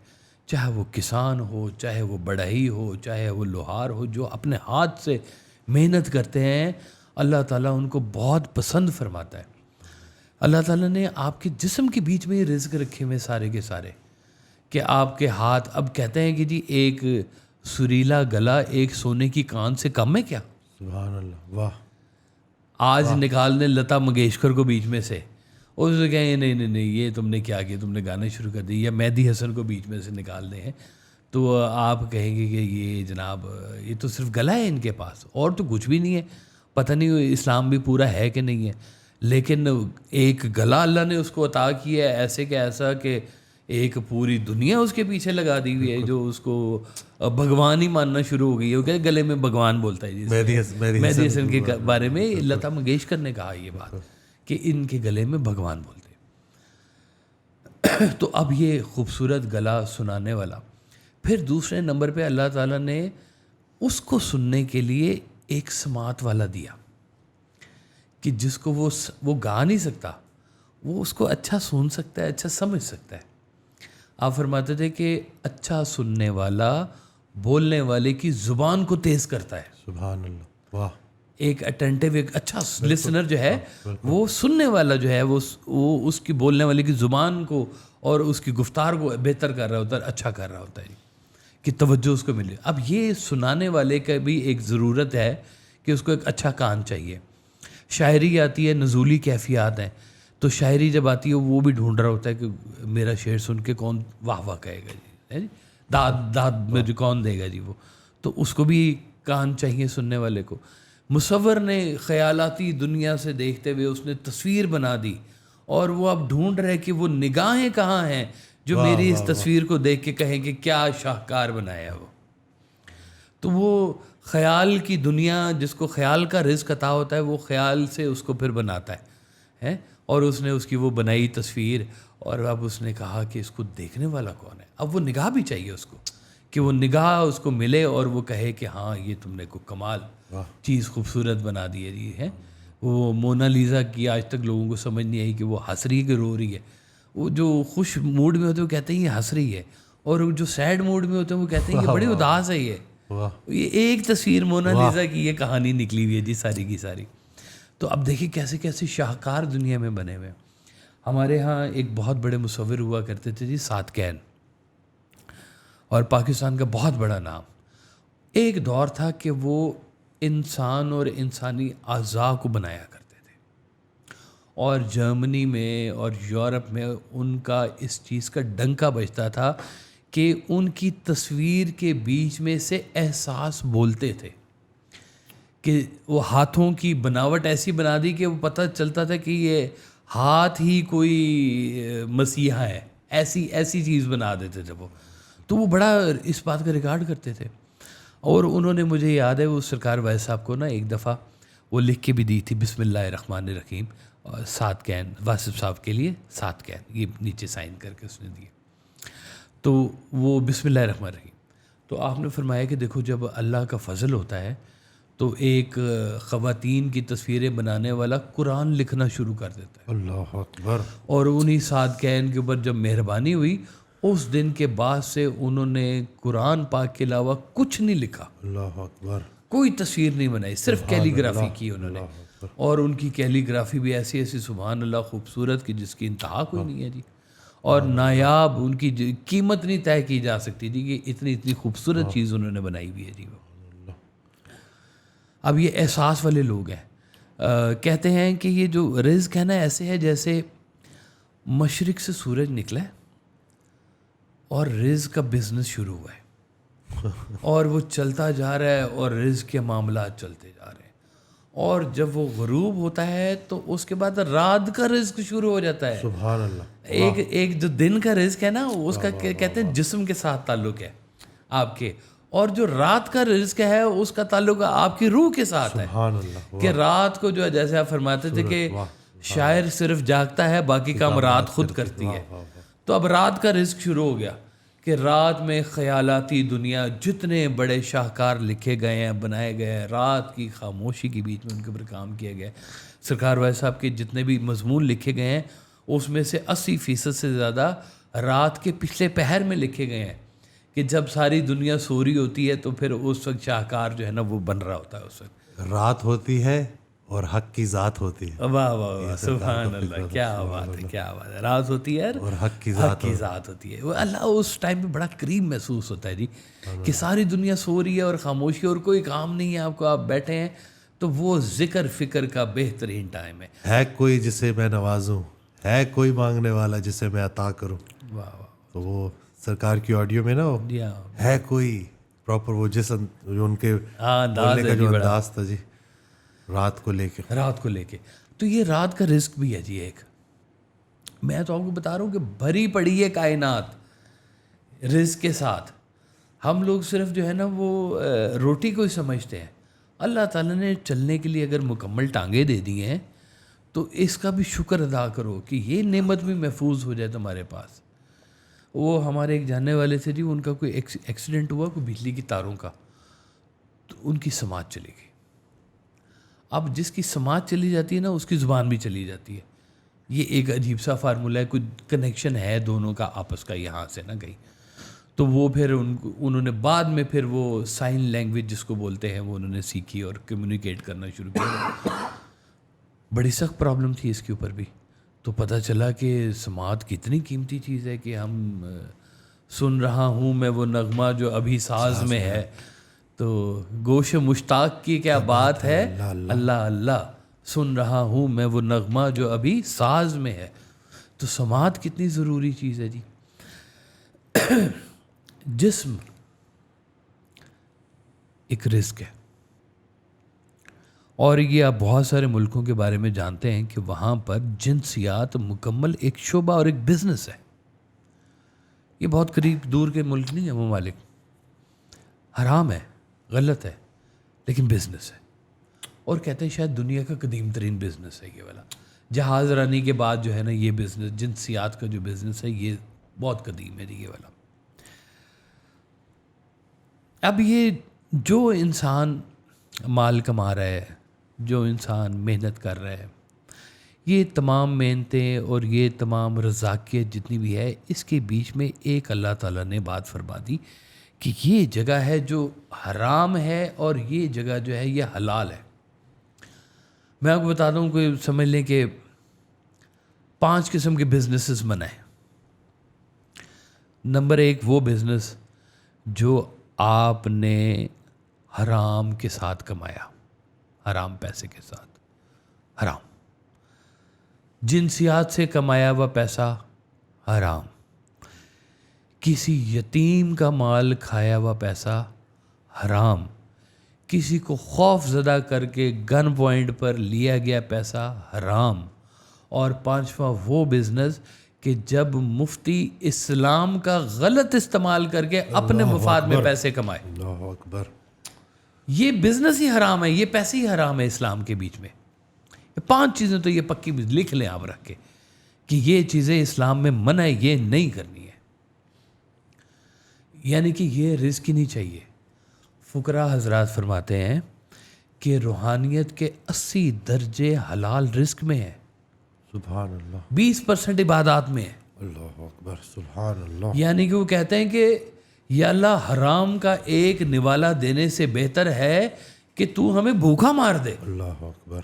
چاہے وہ کسان ہو, چاہے وہ بڑھئی ہو, چاہے وہ لوہار ہو, جو اپنے ہاتھ سے محنت کرتے ہیں اللہ تعالیٰ ان کو بہت پسند فرماتا ہے. اللہ تعالیٰ نے آپ کے جسم کے بیچ میں ہی رزق رکھے ہوئے سارے کے سارے, کہ آپ کے ہاتھ, اب کہتے ہیں کہ جی ایک سریلا گلا ایک سونے کی کان سے کم ہے کیا؟ سبحان اللہ. واہ. آج نکال دیں لتا منگیشکر کو بیچ میں سے, اس سے کہیں نہیں نہیں نہیں یہ تم نے کیا کیا, تم نے گانے شروع کر دی, یا مہدی حسن کو بیچ میں سے نکال دیں تو آپ کہیں گے کہ یہ جناب یہ تو صرف گلا ہے ان کے پاس, اور تو کچھ بھی نہیں ہے. پتہ نہیں اسلام بھی پورا ہے کہ نہیں ہے، لیکن ایک گلا اللہ نے اس کو عطا کیا ہے ایسے کہ ایسا کہ ایک پوری دنیا اس کے پیچھے لگا دی ہوئی ہے جو اس کو بھگوان ہی ماننا شروع ہو گئی ہے. وہ کہ گلے میں بھگوان بولتا ہے جی. مہدی حسن کے بارے میں لتا منگیشکر نے کہا یہ بات کہ ان کے گلے میں بھگوان بولتے. تو اب یہ خوبصورت گلا سنانے والا. پھر دوسرے نمبر پہ اللہ تعالیٰ نے اس کو سننے کے لیے ایک سماعت والا دیا کہ جس کو وہ گا نہیں سکتا، وہ اس کو اچھا سن سکتا ہے، اچھا سمجھ سکتا ہے. آپ فرماتے تھے کہ اچھا سننے والا بولنے والے کی زبان کو تیز کرتا ہے. سبحان اللہ. واہ. ایک اٹینٹیو، ایک اچھا لسنر جو ہے وہ سننے والا جو ہے وہ اس کی بولنے والے کی زبان کو اور اس کی گفتار کو بہتر کر رہا ہوتا ہے، اچھا کر رہا ہوتا ہے کہ توجہ اس کو ملے. اب یہ سنانے والے کا بھی ایک ضرورت ہے کہ اس کو ایک اچھا کان چاہیے. شاعری آتی ہے، نزولی کیفیات ہیں، تو شاعری جب آتی ہے وہ بھی ڈھونڈ رہا ہوتا ہے کہ میرا شعر سن کے کون واہ واہ کہے گا جی، داد مجھے کون دے گا جی. وہ تو اس کو بھی کان چاہیے سننے والے کو. مصور نے خیالاتی دنیا سے دیکھتے ہوئے اس نے تصویر بنا دی اور وہ اب ڈھونڈ رہے کہ وہ نگاہیں کہاں ہیں جو میری اس تصویر کو دیکھ کے کہیں کہ کیا شاہکار بنایا وہ. تو وہ خیال کی دنیا جس کو خیال کا رزق عطا ہوتا ہے وہ خیال سے اس کو پھر بناتا ہے اور اس نے اس کی وہ بنائی تصویر. اور اب اس نے کہا کہ اس کو دیکھنے والا کون ہے. اب وہ نگاہ بھی چاہیے اس کو کہ وہ نگاہ اس کو ملے اور وہ کہے کہ ہاں یہ تم نے کوئی کمال چیز خوبصورت بنا دی ہے جی. ہے وہ مونا لیزا کی آج تک لوگوں کو سمجھ نہیں آئی کہ وہ ہنس رہی ہے کہ رو رہی ہے. وہ جو خوش موڈ میں ہوتے ہیں وہ کہتے ہیں یہ ہنس رہی ہے، اور جو سیڈ موڈ میں ہوتے ہیں وہ کہتے ہیں یہ بڑی اداس ہے. یہ ایک تصویر مونا لیزا کی یہ کہانی نکلی ہوئی ہے جی ساری کی ساری. تو اب دیکھیے کیسے کیسے شاہکار دنیا میں بنے ہوئے. ہمارے ہاں ایک بہت بڑے مصور ہوا کرتے تھے جی ساتکین، اور پاکستان کا بہت بڑا نام. ایک دور تھا کہ وہ انسان اور انسانی اعضاء کو بنایا کرتے تھے، اور جرمنی میں اور یورپ میں ان کا اس چیز کا ڈنکا بجتا تھا کہ ان کی تصویر کے بیچ میں سے احساس بولتے تھے. کہ وہ ہاتھوں کی بناوٹ ایسی بنا دی کہ وہ پتہ چلتا تھا کہ یہ ہاتھ ہی کوئی مسیحا ہے، ایسی چیز بنا دیتے تھے وہ. تو وہ بڑا اس بات کا ریکارڈ کرتے تھے. اور انہوں نے مجھے یاد ہے وہ سرکار وائس صاحب کو نا ایک دفعہ وہ لکھ کے بھی دی تھی بسم اللہ الرحمن الرحیم، ساتکین واسف صاحب کے لیے ساتکین، یہ نیچے سائن کر کے اس نے دیے. تو وہ بسم اللہ الرحمن الرحیم. تو آپ نے فرمایا کہ دیکھو جب اللہ کا فضل ہوتا ہے تو ایک خواتین کی تصویریں بنانے والا قرآن لکھنا شروع کر دیتا ہے. اللہ اکبر. اور انہی ساتکین کے اوپر جب مہربانی ہوئی اس دن کے بعد سے انہوں نے قرآن پاک کے علاوہ کچھ نہیں لکھا. اللہ اکبر. کوئی تصویر نہیں بنائی، صرف کیلی گرافی کی انہوں نے. اور ان کی کیلی گرافی بھی ایسی سبحان اللہ خوبصورت کی جس کی انتہا کوئی نہیں ہے جی. اور نایاب، ان کی قیمت نہیں طے کی جا سکتی تھی کہ اتنی خوبصورت چیز انہوں نے بنائی ہوئی ہے جی. اب یہ احساس والے لوگ ہیں. کہتے ہیں کہ یہ جو رزق ہے نا ایسے ہے جیسے مشرق سے سورج نکلا ہے اور رزق کا بزنس شروع ہوا ہے اور وہ چلتا جا رہا ہے اور رزق کے معاملات چلتے جا رہے ہیں. اور جب وہ غروب ہوتا ہے تو اس کے بعد رات کا رزق شروع ہو جاتا ہے. سبحان اللہ. ایک جو دن کا رزق ہے نا اس کا کہتے ہیں جسم کے ساتھ تعلق ہے آپ کے، اور جو رات کا رزق ہے اس کا تعلق آپ کی روح کے ساتھ ہے. سبحان اللہ. کہ رات کو جو ہے جیسے آپ فرماتے تھے کہ شاعر صرف جاگتا ہے باقی کام رات خود کرتی ہے. تو اب رات کا رزق شروع ہو گیا کہ رات میں خیالاتی دنیا جتنے بڑے شاہکار لکھے گئے ہیں بنائے گئے ہیں، رات کی خاموشی کے بیچ میں ان کے اوپر کام کیا گیا ہے. سرکار وائس صاحب کے جتنے بھی مضمون لکھے گئے ہیں اس میں سے 80% سے زیادہ رات کے پچھلے پہر میں لکھے گئے ہیں کہ جب ساری دنیا سو رہی ہوتی ہے تو پھر اس وقت شاہکار جو ہے نا وہ بن رہا ہوتا ہے. اس وقت رات ہوتی ہے اور حق کی ذات ہوتی ہے. واہ واہ واہ سبحان اللہ، کیا بات ہے کیا بات ہے. رات ہوتی ہے اور حق کی ذات ہوتی ہے. وہ اللہ اس ٹائم پہ بڑا قریب محسوس ہوتا ہے جی کہ ساری دنیا سو رہی ہے اور خاموشی اور کوئی کام نہیں ہے آپ کو، آپ بیٹھے ہیں تو وہ ذکر فکر کا بہترین ٹائم ہے. ہے کوئی جسے میں نوازوں، ہے کوئی مانگنے والا جسے میں عطا کروں. واہ واہ. تو وہ سرکار کی آڈیو میں نا وہ ہے کوئی پراپر وہ جسم جو ان کے بولنے کا جو انداز تھا جی. رات کو لے کے تو یہ رات کا رزق بھی ہے جی ایک. میں تو آپ کو بتا رہا ہوں کہ بھری پڑی ہے کائنات رزق کے ساتھ. ہم لوگ صرف جو ہے نا وہ روٹی کو ہی سمجھتے ہیں. اللہ تعالیٰ نے چلنے کے لیے اگر مکمل ٹانگیں دے دی ہیں تو اس کا بھی شکر ادا کرو کہ یہ نعمت بھی محفوظ ہو جائے تمہارے پاس. وہ ہمارے ایک جاننے والے تھے جی, ان کا کوئی ایکسیڈنٹ ہوا کوئی بجلی کی تاروں کا, تو ان کی سماعت چلی گئی. اب جس کی سماعت چلی جاتی ہے نا اس کی زبان بھی چلی جاتی ہے. یہ ایک عجیب سا فارمولہ ہے, کوئی کنیکشن ہے دونوں کا آپس کا یہاں سے نہ کہیں. تو وہ پھر انہوں نے بعد میں پھر وہ سائن لینگویج جس کو بولتے ہیں وہ انہوں نے سیکھی اور کمیونیکیٹ کرنا شروع کیا. بڑی سخت پرابلم تھی اس کے اوپر بھی. تو پتہ چلا کہ سماعت کتنی قیمتی چیز ہے کہ ہم سن رہا ہوں میں وہ نغمہ جو ابھی ساز میں ہے, تو گوش مشتاق کی کیا بات ہے, اللہ اللہ سن رہا ہوں میں وہ نغمہ جو ابھی ساز میں ہے. تو سماعت کتنی ضروری چیز ہے جی. جسم ایک رزق ہے, اور یہ آپ بہت سارے ملکوں کے بارے میں جانتے ہیں کہ وہاں پر جنسیات مکمل ایک شعبہ اور ایک بزنس ہے. یہ بہت قریب دور کے ملک نہیں ہیں ممالک, حرام ہے, غلط ہے, لیکن بزنس ہے. اور کہتے ہیں شاید دنیا کا قدیم ترین بزنس ہے یہ والا. جہاز رانی کے بعد جو ہے نا یہ بزنس, جنسیات کا جو بزنس ہے یہ بہت قدیم ہے جی یہ والا. اب یہ جو انسان مال کما رہا ہے, جو انسان محنت کر رہا ہے, یہ تمام محنتیں اور یہ تمام رزاقیت جتنی بھی ہے, اس کے بیچ میں ایک اللہ تعالیٰ نے بات فرما دی کہ یہ جگہ ہے جو حرام ہے اور یہ جگہ جو ہے یہ حلال ہے. میں آپ کو بتا دوں کہ سمجھ لیں کہ 5 قسم کے بزنسز منع ہیں. نمبر 1 وہ بزنس جو آپ نے حرام کے ساتھ کمایا, حرام پیسے کے ساتھ, حرام. جنسیات سے کمایا ہوا پیسہ حرام. کسی یتیم کا مال کھایا ہوا پیسہ حرام. کسی کو خوف زدہ کر کے گن پوائنٹ پر لیا گیا پیسہ حرام. اور 5واں وہ بزنس کہ جب مفتی اسلام کا غلط استعمال کر کے اپنے مفاد میں پیسے کمائے. اللہ اکبر. یہ بزنس ہی حرام ہے, یہ پیسے ہی حرام ہے اسلام کے بیچ میں. یہ 5 چیزیں تو یہ پکی لکھ لیں آپ رکھ کے کہ یہ چیزیں اسلام میں منع ہے, یہ نہیں کرنی ہے. یعنی کہ یہ رزق ہی نہیں چاہیے. فقراء حضرات فرماتے ہیں کہ روحانیت کے 80 درجے حلال رزق میں ہیں, سبحان اللہ. 20% عبادات میں ہے. اللہ اکبر, سبحان اللہ. یعنی کہ وہ کہتے ہیں کہ یا اللہ حرام کا ایک نوالا دینے سے بہتر ہے کہ تو ہمیں بھوکا مار دے. اللہ اکبر.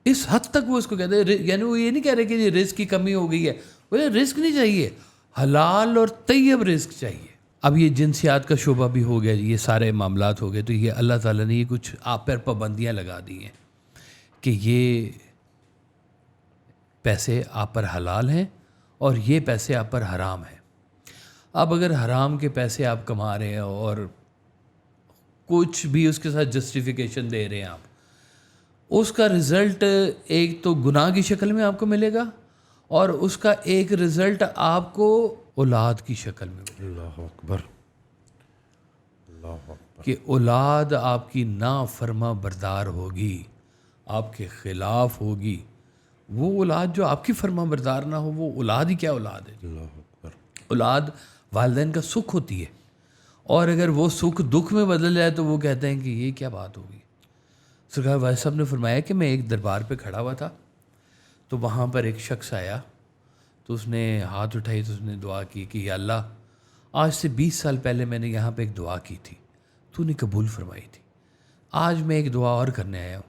اس حد تک وہ اس کو کہتے ہیں. یعنی وہ یہ نہیں کہہ رہے کہ یہ رزق کی کمی ہو گئی ہے, وہ رزق نہیں چاہیے, حلال اور طیب رزق چاہیے. اب یہ جنسیات کا شعبہ بھی ہو گیا, یہ سارے معاملات ہو گئے. تو یہ اللہ تعالیٰ نے یہ کچھ آپ پر پابندیاں لگا دی ہیں کہ یہ پیسے آپ پر حلال ہیں اور یہ پیسے آپ پر حرام ہیں. اب اگر حرام کے پیسے آپ کما رہے ہیں اور کچھ بھی اس کے ساتھ جسٹیفیکیشن دے رہے ہیں آپ, اس کا رزلٹ ایک تو گناہ کی شکل میں آپ کو ملے گا اور اس کا ایک رزلٹ آپ کو اولاد کی شکل میں ملے گا. اللہ اکبر. اللہ اکبر. کہ اولاد آپ کی نافرما بردار ہوگی, آپ کے خلاف ہوگی. وہ اولاد جو آپ کی فرما بردار نہ ہو وہ اولاد ہی کیا اولاد ہے. اللہ اکبر. اولاد والدین کا سکھ ہوتی ہے, اور اگر وہ سکھ دکھ میں بدل جائے تو وہ کہتے ہیں کہ یہ کیا بات ہوگی. سرکار واحد صاحب نے فرمایا کہ میں ایک دربار پہ کھڑا ہوا تھا, تو وہاں پر ایک شخص آیا, تو اس نے ہاتھ اٹھائی, تو اس نے دعا کی کہ یا اللہ آج سے 20 سال پہلے میں نے یہاں پہ ایک دعا کی تھی, تو نے قبول فرمائی تھی. آج میں ایک دعا اور کرنے آیا ہوں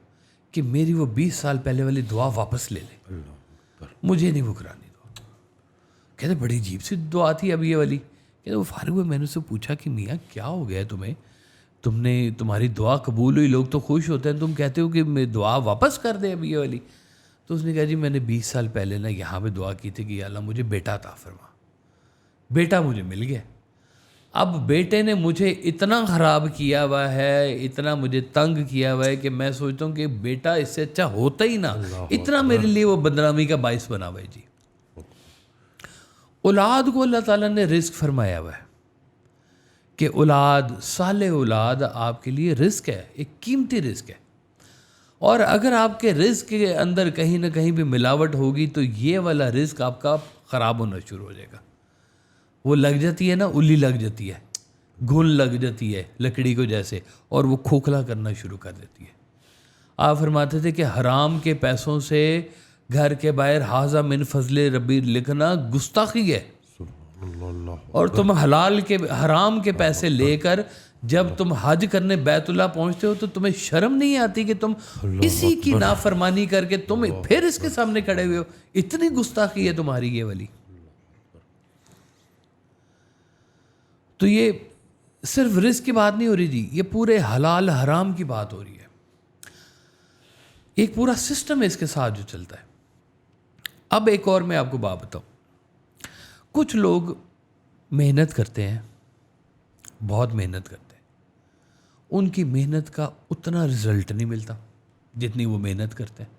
کہ میری وہ 20 سال پہلے والی دعا واپس لے لے, مجھے نہیں بکرانی دعا. کہتے بڑی عجیب سی دعا تھی اب یہ والی. کہتے وہ فارغ ہوئے, میں نے اس سے پوچھا کہ میاں کیا ہو گیا تمہیں, تمہاری دعا قبول ہوئی, لوگ تو خوش ہوتے ہیں, تم کہتے ہو کہ میں دعا واپس کر دیں اب یہ والی. تو اس نے کہا جی میں نے 20 سال پہلے نا یہاں پہ دعا کی تھی کہ یا اللہ مجھے بیٹا عطا فرما. بیٹا مجھے مل گیا. اب بیٹے نے مجھے اتنا خراب کیا ہوا ہے, اتنا مجھے تنگ کیا ہوا ہے کہ میں سوچتا ہوں کہ بیٹا اس سے اچھا ہوتا ہی نہ, اتنا میرے لیے وہ بدنامی کا باعث بنا ہوا ہے جی. اولاد کو اللہ تعالیٰ نے رزق فرمایا ہوا ہے کہ اولاد, صالح اولاد آپ کے لیے رزق ہے, ایک قیمتی رزق ہے. اور اگر آپ کے رزق کے اندر کہیں نہ کہیں بھی ملاوٹ ہوگی تو یہ والا رزق آپ کا خراب ہونا شروع ہو جائے گا. وہ لگ جاتی ہے نا, الی لگ جاتی ہے, گھن لگ جاتی ہے لکڑی کو جیسے, اور وہ کھوکھلا کرنا شروع کر دیتی ہے. آپ فرماتے تھے کہ حرام کے پیسوں سے گھر کے باہر حاذا من فضل ربی لکھنا گستاخی ہے, اور تم حرام کے پیسے لے کر جب تم حج کرنے بیت اللہ پہنچتے ہو تو تمہیں شرم نہیں آتی کہ تم اسی کی نافرمانی کر کے تم پھر اس کے سامنے کھڑے ہوئے ہو. اتنی گستاخی ہے تمہاری یہ والی. تو یہ صرف رزق کی بات نہیں ہو رہی جی, یہ پورے حلال حرام کی بات ہو رہی ہے. ایک پورا سسٹم ہے اس کے ساتھ جو چلتا ہے. اب ایک اور میں آپ کو بات بتاؤں, کچھ لوگ محنت کرتے ہیں, بہت محنت کرتے ہیں, ان کی محنت کا اتنا رزلٹ نہیں ملتا جتنی وہ محنت کرتے ہیں.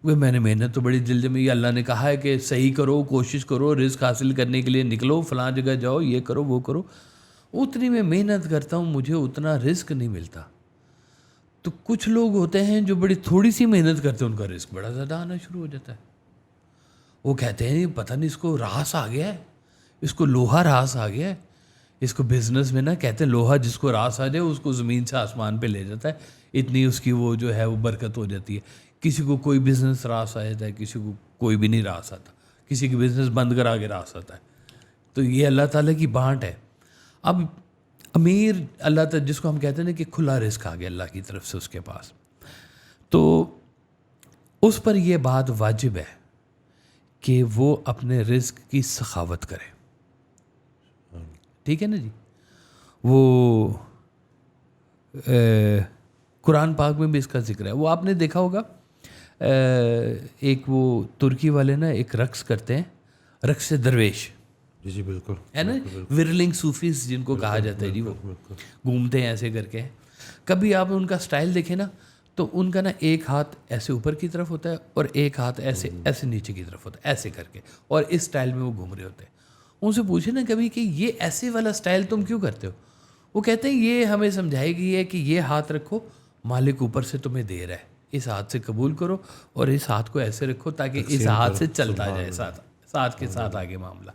وہ میں نے محنت تو بڑی جلد میں, یہ اللہ نے کہا ہے کہ صحیح کرو, کوشش کرو, رزق حاصل کرنے کے لیے نکلو, فلاں جگہ جاؤ, یہ کرو وہ کرو. اتنی میں محنت کرتا ہوں, مجھے اتنا رزق نہیں ملتا. تو کچھ لوگ ہوتے ہیں جو بڑی تھوڑی سی محنت کرتے ہیں, ان کا رزق بڑا زیادہ آنا شروع ہو جاتا ہے. وہ کہتے ہیں پتہ نہیں اس کو راس آ گیا ہے, اس کو لوہا راس آ گیا ہے. اس کو بزنس میں نا کہتے ہیں لوہا جس کو راس آ جائے اس کو زمین سے آسمان پہ لے جاتا ہے, اتنی اس کی وہ جو ہے وہ برکت ہو جاتی ہے. کسی کو کوئی بزنس راس آ جاتا ہے, کسی کو کوئی بھی نہیں راس آتا, کسی کی بزنس بند کرا کے راس آتا ہے. تو یہ اللہ تعالیٰ کی بانٹ ہے. اب امیر اللہ تعالیٰ جس کو ہم کہتے ہیں نا کہ کھلا رزق آ گیا اللہ کی طرف سے اس کے پاس, تو اس پر یہ بات واجب ہے کہ وہ اپنے رزق کی سخاوت کرے. ٹھیک ہے نا جی. وہ قرآن پاک میں بھی اس کا ذکر ہے. وہ آپ نے دیکھا ہوگا ایک وہ ترکی والے نا ایک رقص کرتے ہیں, رقص درویش. جی بالکل ہے نا, ورلنگ صوفیز جن کو کہا جاتا ہے جی. وہ گھومتے ہیں ایسے کر کے. کبھی آپ ان کا سٹائل دیکھیں نا تو ان کا نا ایک ہاتھ ایسے اوپر کی طرف ہوتا ہے اور ایک ہاتھ ایسے ایسے نیچے کی طرف ہوتا ہے, ایسے کر کے, اور اس سٹائل میں وہ گھوم رہے ہوتے ہیں. ان سے پوچھے نا کبھی کہ یہ ایسے والا سٹائل تم کیوں کرتے ہو؟ وہ کہتے ہیں یہ ہمیں سمجھائی گئی ہے کہ یہ ہاتھ رکھو, مالک اوپر سے تمہیں دے رہا ہے, اس ہاتھ سے قبول کرو اور اس ہاتھ کو ایسے رکھو تاکہ اس ہاتھ سے چلتا جائے ساتھ کے ساتھ آگے معاملہ.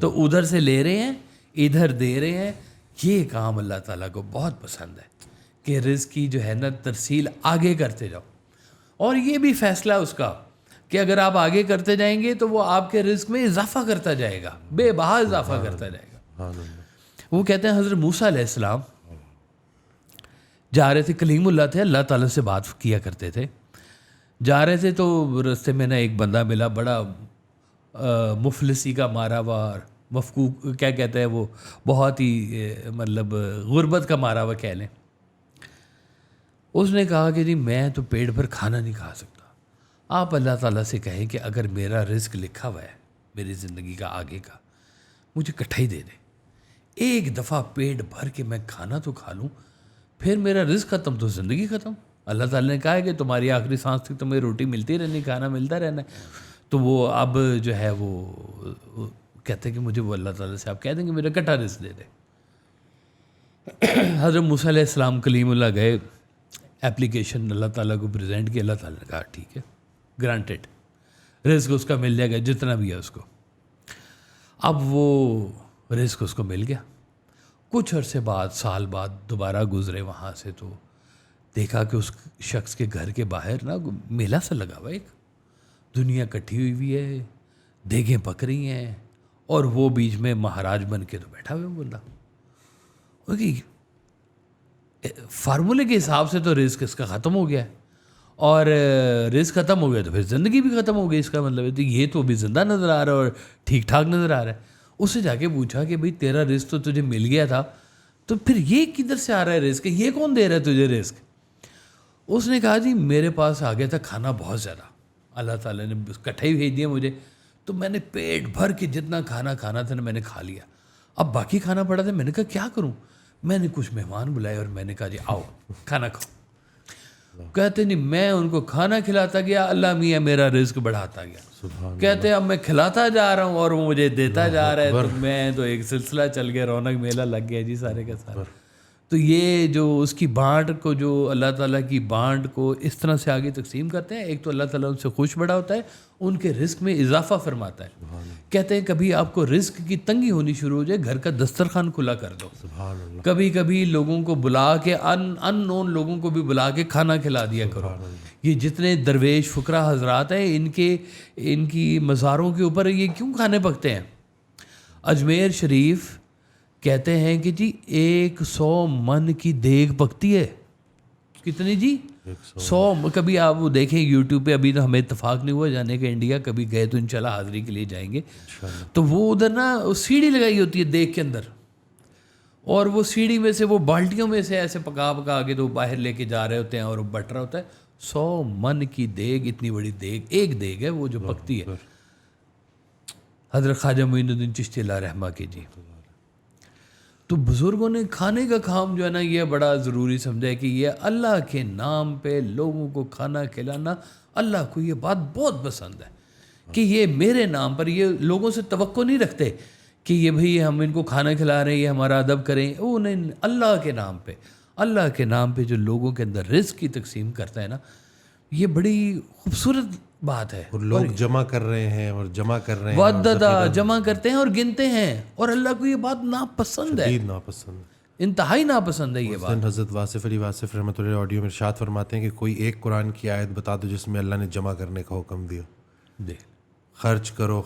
تو ادھر سے لے رہے ہیں, ادھر دے رہے ہیں. یہ کام اللہ تعالیٰ کو بہت پسند ہے کہ رزق کی جو ہے نا ترسیل آگے کرتے جاؤ. اور یہ بھی فیصلہ اس کا کہ اگر آپ آگے کرتے جائیں گے تو وہ آپ کے رزق میں اضافہ کرتا جائے گا, بے بہا اضافہ کرتا جائے گا. وہ کہتے ہیں حضرت موسیٰ علیہ السلام جا رہے تھے, کلیم اللہ تھے, اللہ تعالیٰ سے بات کیا کرتے تھے. جا رہے تھے تو رستے میں نا ایک بندہ ملا, بڑا مفلسی کا مارا ہوا, مفقوق کیا کہتے ہیں وہ, بہت ہی مطلب غربت کا مارا ہوا کہہ لیں. اس نے کہا کہ جی میں تو پیٹ بھر کھانا نہیں کھا سکتا, آپ اللہ تعالیٰ سے کہیں کہ اگر میرا رزق لکھا ہوا ہے میری زندگی کا آگے کا, مجھے کٹھا ہی دے دے. ایک دفعہ پیٹ بھر کے میں کھانا تو کھا لوں, پھر میرا رزق ختم تو زندگی ختم. اللہ تعالیٰ نے کہا ہے کہ تمہاری آخری سانس تک تمہیں روٹی ملتی رہنی, کھانا ملتا رہنا ہے. تو وہ اب جو ہے وہ کہتے ہیں کہ مجھے وہ اللہ تعالیٰ سے آپ کہہ دیں کہ میرا کٹا رزق دے دے. حضرت موسیٰ علیہ السلام کلیم اللہ گئے, اپلیکیشن اللہ تعالیٰ کو پریزنٹ کی. اللہ تعالیٰ نے کہا ٹھیک ہے, گرانٹیڈ, رزق اس کا مل جائے گا جتنا بھی ہے اس کو. اب وہ رزق اس کو مل گیا. کچھ عرصے بعد, سال بعد دوبارہ گزرے وہاں سے, تو دیکھا کہ اس شخص کے گھر کے باہر نا میلہ سا لگا ہوا, ایک دنیا کٹھی ہوئی ہے, دیگیں پک رہی ہیں, اور وہ بیچ میں مہاراج بن کے تو بیٹھا ہوا. بول رہا فارمولے کے حساب سے تو رزق اس کا ختم ہو گیا ہے, اور رزق ختم ہو گیا تو پھر زندگی بھی ختم ہو گئی. اس کا مطلب ہے یہ تو بھی زندہ نظر آ رہا ہے اور ٹھیک ٹھاک نظر آ رہا ہے. اس سے جا کے پوچھا کہ بھئی تیرا رزق تو تجھے مل گیا تھا, تو پھر یہ کدھر سے آ رہا ہے رزق, یہ کون دے رہا ہے تجھے رزق؟ اس نے کہا جی میرے پاس آ گیا تھا کھانا بہت زیادہ, اللہ تعالیٰ نے کٹھے ہی بھیج دیا مجھے, تو میں نے پیٹ بھر کے جتنا کھانا کھانا تھا نا میں نے کھا لیا. اب باقی کھانا پڑا تھا. میں نے کہا کیا کروں؟ میں نے کچھ مہمان بلائے اور میں نے کہا جی آؤ کھانا کھاؤ. کہتے نہیں میں ان کو کھانا کھلاتا گیا, اللہ میاں میرا رزق بڑھاتا گیا. کہتے اب میں کھلاتا جا رہا ہوں اور وہ مجھے دیتا جا رہا ہے, تو میں تو ایک سلسلہ چل گیا, رونق میلہ لگ گیا جی سارے کا سارا. تو یہ جو اس کی بانٹ کو, جو اللہ تعالیٰ کی بانٹ کو اس طرح سے آگے تقسیم کرتے ہیں, ایک تو اللہ تعالیٰ ان سے خوش بڑا ہوتا ہے, ان کے رزق میں اضافہ فرماتا ہے. کہتے ہیں کبھی آپ کو رزق کی تنگی ہونی شروع ہو جائے, گھر کا دسترخوان کھلا کر دو. کبھی کبھی لوگوں کو بلا کے, ان نون لوگوں کو بھی بلا کے کھانا کھلا دیا کرو. یہ جتنے درویش فقراء حضرات ہیں, ان کی مزاروں کے اوپر یہ کیوں کھانے پکتے ہیں؟ اجمیر شریف کہتے ہیں کہ جی 100 من کی دیگ پکتی ہے. کتنی جی؟ 100. کبھی آپ وہ دیکھیں یوٹیوب پہ, ابھی تو ہمیں اتفاق نہیں ہوا جانے کا انڈیا, کبھی گئے تو انشاءاللہ حاضری کے لیے جائیں گے. تو وہ ادھر نا سیڑھی لگائی ہوتی ہے دیگ کے اندر, اور وہ سیڑھی میں سے وہ بالٹیوں میں سے ایسے پکا پکا کے تو باہر لے کے جا رہے ہوتے ہیں, اور بٹ رہا ہوتا ہے. 100 من کی دیگ, اتنی بڑی دیگ, ایک دیگ ہے وہ جو پکتی ہے. حضرت خواجہ معین الدین چشتی اللہ رحمہ کی جی. تو بزرگوں نے کھانے کا کام جو ہے نا یہ بڑا ضروری سمجھا ہے کہ یہ اللہ کے نام پہ لوگوں کو کھانا کھلانا, اللہ کو یہ بات بہت پسند ہے کہ یہ میرے نام پر. یہ لوگوں سے توقع نہیں رکھتے کہ یہ بھئی ہم ان کو کھانا کھلا رہے ہیں, یہ ہمارا ادب کریں. وہ نہیں, اللہ کے نام پہ, اللہ کے نام پہ جو لوگوں کے اندر رزق کی تقسیم کرتا ہے نا, یہ بڑی خوبصورت بات ہے. اور لوگ جمع کر رہے ہیں اور جمع کر رہے ہیں, وعدہ جمع کرتے ہیں اور گنتے ہیں, اور اللہ کو یہ بات ناپسند ہے, ناپسند, انتہائی ناپسند ہے یہ بات. حضرت واصف علی واصف رحمۃ اللہ آڈیو میں ارشاد فرماتے ہیں کہ کوئی ایک قرآن کی آیت بتا دو جس میں اللہ نے جمع کرنے کا حکم دیا. خرچ کرو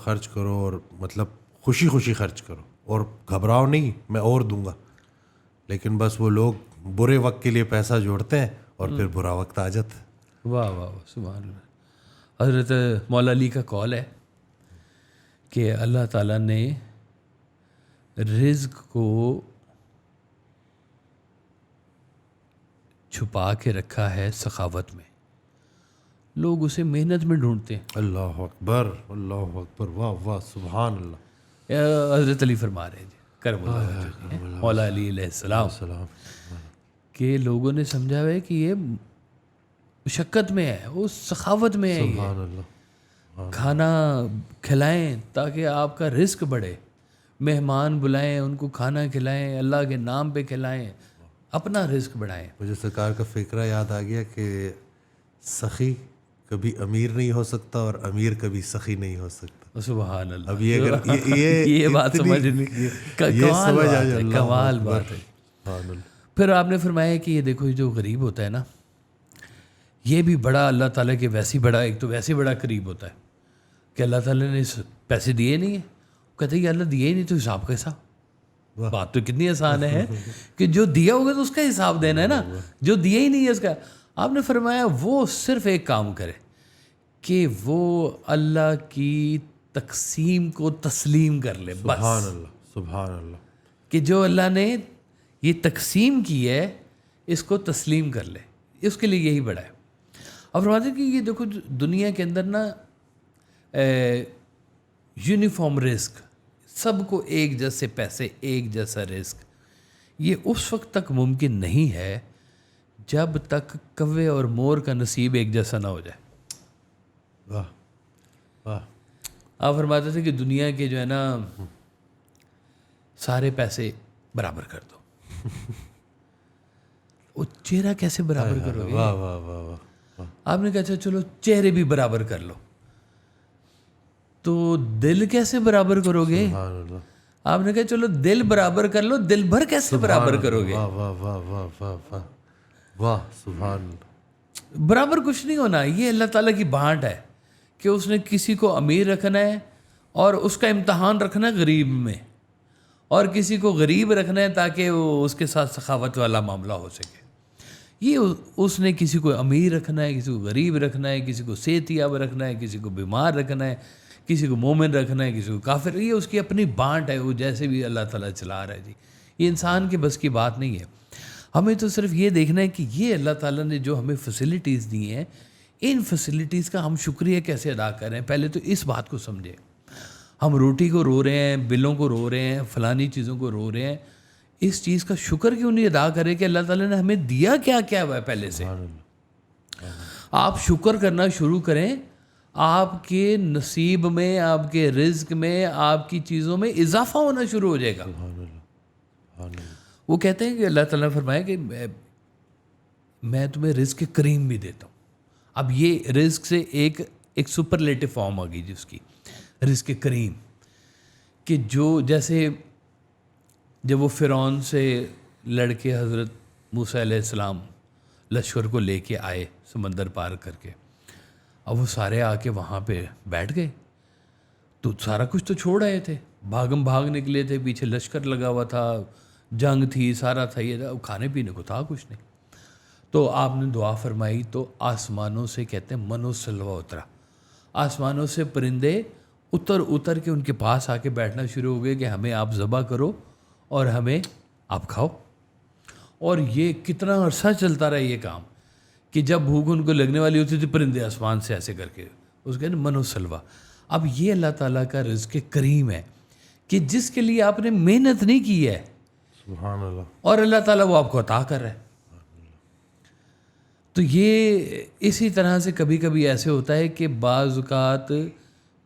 اور مطلب خوشی خوشی خرچ کرو, اور گھبراؤ نہیں میں اور دوں گا. لیکن بس وہ لوگ برے وقت کے لیے پیسہ جوڑتے ہیں اور پھر برا وقت آ جاتا ہے. واہ واہ سبحان اللہ. حضرت مولا علی کا قول ہے کہ اللہ تعالیٰ نے رزق کو چھپا کے رکھا ہے سخاوت میں, لوگ اسے محنت میں ڈھونڈتے ہیں. اللہ اکبر, اللہ اکبر, واہ واہ سبحان اللہ. حضرت علی فرما رہے جی کرم اللہ مولا علی علیہ السلام کہ لوگوں نے سمجھا ہے کہ یہ مشقت میں ہے, وہ سخاوت میں ہے. سبحان اللہ. کھانا کھلائیں تاکہ آپ کا رزق بڑھے, مہمان بلائیں, ان کو کھانا کھلائیں, اللہ کے نام پہ کھلائیں, اپنا رزق بڑھائیں. مجھے سرکار کا فکرہ یاد آ گیا کہ سخی کبھی امیر نہیں ہو سکتا اور امیر کبھی سخی نہیں ہو سکتا. سبحان اللہ. اب یہ بات سمجھنی کمال بات ہے. پھر آپ نے فرمایا کہ یہ دیکھو جو غریب ہوتا ہے نا, یہ بھی بڑا اللہ تعالیٰ کے ویسے بڑا, ایک تو ویسے بڑا قریب ہوتا ہے کہ اللہ تعالیٰ نے پیسے دیے نہیں ہیں, کہتے ہیں اللہ دیے ہی نہیں تو حساب کیسا. بات تو کتنی آسان ہے کہ جو دیا ہوگا تو اس کا حساب دینا ہے نا, جو دیا ہی نہیں ہے اس کا. آپ نے فرمایا وہ صرف ایک کام کرے کہ وہ اللہ کی تقسیم کو تسلیم کر لے. بس سبحان اللہ, سبحان اللہ. کہ جو اللہ نے یہ تقسیم کی ہے اس کو تسلیم کر لے, اس کے لیے یہی بڑا ہے. اب فرماتے کہ یہ دیکھو دنیا کے اندر نا یونیفارم رزق, سب کو ایک جیسے پیسے, ایک جیسا رزق, یہ اس وقت تک ممکن نہیں ہے جب تک کوے اور مور کا نصیب ایک جیسا نہ ہو جائے. واہ واہ. آپ فرماتے تھے کہ دنیا کے جو ہے نا سارے پیسے برابر کر دو. وہ چہرہ کیسے برابر کرو گے؟ واہ واہ واہ واہ. آپ نے کہا اچھا چلو چہرے بھی برابر کر لو, تو دل کیسے برابر کرو گے؟ سبحان اللہ. آپ نے کہا چلو دل برابر کر لو, دل بھر کیسے برابر کرو گے؟ واہ واہ واہ واہ واہ واہ واہ سبحان اللہ. برابر کچھ نہیں ہونا. یہ اللہ تعالیٰ کی بانٹ ہے کہ اس نے کسی کو امیر رکھنا ہے اور اس کا امتحان رکھنا ہے غریب میں, اور کسی کو غریب رکھنا ہے تاکہ وہ اس کے ساتھ سخاوت والا معاملہ ہو سکے. یہ اس نے کسی کو امیر رکھنا ہے, کسی کو غریب رکھنا ہے, کسی کو صحت یاب رکھنا ہے, کسی کو بیمار رکھنا ہے, کسی کو مومن رکھنا ہے, کسی کو کافر. یہ اس کی اپنی بانٹ ہے, وہ جیسے بھی اللہ تعالیٰ چلا رہا ہے جی. یہ انسان کے بس کی بات نہیں ہے. ہمیں تو صرف یہ دیکھنا ہے کہ یہ اللہ تعالیٰ نے جو ہمیں فیسلٹیز دی ہیں, ان فیسلٹیز کا ہم شکریہ کیسے ادا کریں. پہلے تو اس بات کو سمجھیں. ہم روٹی کو رو رہے ہیں, بلوں کو رو رہے ہیں, فلانی چیزوں کو رو رہے ہیں, اس چیز کا شکر کیوں نہیں ادا کرے کہ اللہ تعالیٰ نے ہمیں دیا کیا کیا ہوا ہے پہلے سے. آپ شکر کرنا شروع کریں, آپ کے نصیب میں, آپ کے رزق میں, آپ کی چیزوں میں اضافہ ہونا شروع ہو جائے گا. وہ کہتے ہیں کہ اللہ تعالیٰ نے فرمایا کہ میں تمہیں رزق کریم بھی دیتا ہوں. اب یہ رزق سے ایک سپرلیٹو فارم آ گئی جی اس کی, رزق کریم, کہ جو جیسے جب وہ فرعون سے لڑکے حضرت موسیٰ علیہ السلام لشکر کو لے کے آئے سمندر پار کر کے, اب وہ سارے آ کے وہاں پہ بیٹھ گئے تو سارا کچھ تو چھوڑ آئے تھے, بھاگم بھاگ نکلے تھے, پیچھے لشکر لگا ہوا تھا, جنگ تھی, سارا تھا, یہ تھا, کھانے پینے کو تھا کچھ نہیں. تو آپ نے دعا فرمائی تو آسمانوں سے کہتے ہیں من و سلوہ اترا, آسمانوں سے پرندے اتر کے ان کے پاس آ کے بیٹھنا شروع ہو گئے کہ ہمیں آپ ذبح کرو اور ہمیں آپ کھاؤ. اور یہ کتنا عرصہ چلتا رہا یہ کام کہ جب بھوک ان کو لگنے والی ہوتی تھی پرندے آسمان سے ایسے کر کے اس کے من و سلوہ. اب یہ اللہ تعالیٰ کا رزق کریم ہے کہ جس کے لیے آپ نے محنت نہیں کی ہے, سبحان اللہ, اور اللہ تعالیٰ وہ آپ کو عطا کر رہا ہے. تو یہ اسی طرح سے کبھی کبھی ایسے ہوتا ہے کہ بعض اوقات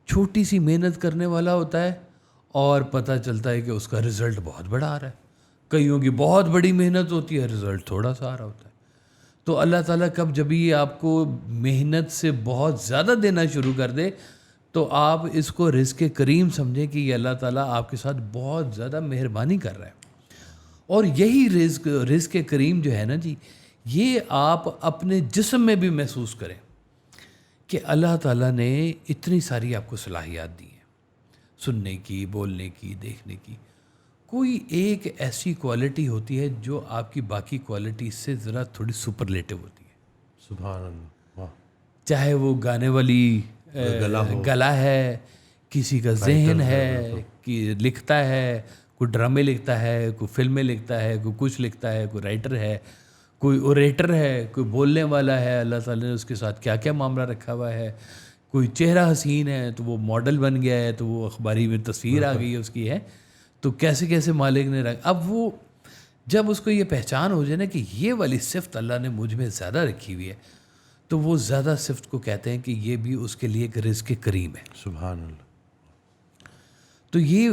چھوٹی سی محنت کرنے والا ہوتا ہے اور پتہ چلتا ہے کہ اس کا رزلٹ بہت بڑا آ رہا ہے. کئیوں کی بہت بڑی محنت ہوتی ہے, رزلٹ تھوڑا سا آ رہا ہوتا ہے. تو اللہ تعالیٰ کب جب یہ آپ کو محنت سے بہت زیادہ دینا شروع کر دے تو آپ اس کو رزق کریم سمجھیں کہ یہ اللہ تعالیٰ آپ کے ساتھ بہت زیادہ مہربانی کر رہا ہے. اور یہی رزق کریم جو ہے نا جی, یہ آپ اپنے جسم میں بھی محسوس کریں کہ اللہ تعالیٰ نے اتنی ساری آپ کو صلاحیات دی ہیں, سننے کی, بولنے کی, دیکھنے کی. کوئی ایک ایسی کوالٹی ہوتی ہے جو آپ کی باقی کوالٹی سے ذرا تھوڑی سپرلیٹو ہوتی ہے. سبحان اللہ. چاہے وہ گانے والی گلا ہے, کسی کا ذہن ہے کہ لکھتا ہے, کوئی ڈرامے لکھتا ہے, کوئی فلمیں لکھتا ہے, کوئی کچھ لکھتا ہے, کوئی رائٹر ہے, کوئی اوریٹر ہے, کوئی بولنے والا ہے. اللہ تعالیٰ نے اس کے ساتھ کیا کیا معاملہ رکھا ہوا ہے. کوئی چہرہ حسین ہے تو وہ ماڈل بن گیا ہے, تو وہ اخباری میں تصویر آ گئی ہے اس کی ہے, تو کیسے کیسے مالک نے اب وہ جب اس کو یہ پہچان ہو جائے نا کہ یہ والی صفت اللہ نے مجھ میں زیادہ رکھی ہوئی ہے, تو وہ زیادہ صفت کو کہتے ہیں کہ یہ بھی اس کے لیے ایک رزق کریم ہے. سبحان اللہ. تو یہ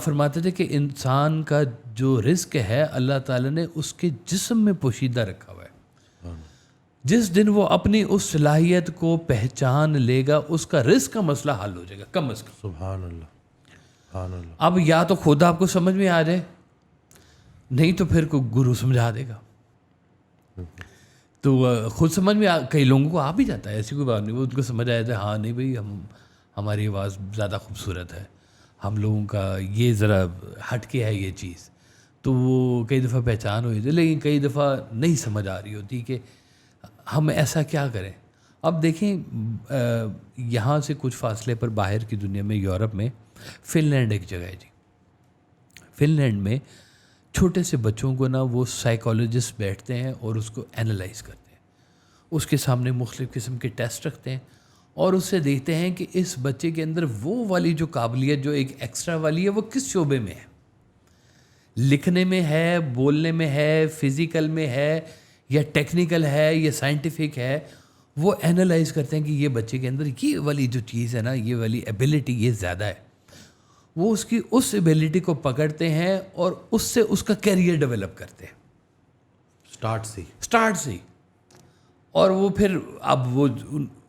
فرماتے تھے کہ انسان کا جو رزق ہے اللہ تعالیٰ نے اس کے جسم میں پوشیدہ رکھا ہوا ہے. جس دن وہ اپنی اس صلاحیت کو پہچان لے گا اس کا رزق کا مسئلہ حل ہو جائے گا کم از کم. سبحان اللہ. سبحان اللہ. اب یا تو خود آپ کو سمجھ میں آ جائے, نہیں تو پھر کوئی گرو سمجھا دے گا. تو خود سمجھ میں کئی لوگوں کو آ بھی جاتا ہے, ایسی کوئی بات نہیں, وہ ان کو سمجھ آیا تھا ہاں نہیں بھائی ہماری آواز زیادہ خوبصورت ہے, ہم لوگوں کا یہ ذرا ہٹ کے ہے یہ چیز. تو وہ کئی دفعہ پہچان ہوئی تھی, لیکن کئی دفعہ نہیں سمجھ آ رہی ہوتی کہ ہم ایسا کیا کریں. اب دیکھیں یہاں سے کچھ فاصلے پر باہر کی دنیا میں, یورپ میں فن لینڈ ایک جگہ ہے جی. فن لینڈ میں چھوٹے سے بچوں کو نا وہ سائیکالوجسٹ بیٹھتے ہیں اور اس کو اینالائز کرتے ہیں, اس کے سامنے مختلف قسم کے ٹیسٹ رکھتے ہیں اور اس سے دیکھتے ہیں کہ اس بچے کے اندر وہ والی جو قابلیت جو ایک ایکسٹرا والی ہے وہ کس شعبے میں ہے, لکھنے میں ہے, بولنے میں ہے, فزیکل میں ہے, یا ٹیکنیکل ہے, یا سائنٹیفک ہے. وہ اینالائز کرتے ہیں کہ یہ بچے کے اندر یہ والی جو چیز ہے نا, یہ والی ایبیلٹی یہ زیادہ ہے. وہ اس کی اس ایبیلٹی کو پکڑتے ہیں اور اس سے اس کا کیریئر ڈیولپ کرتے ہیں اسٹارٹ سے. اور وہ پھر اب وہ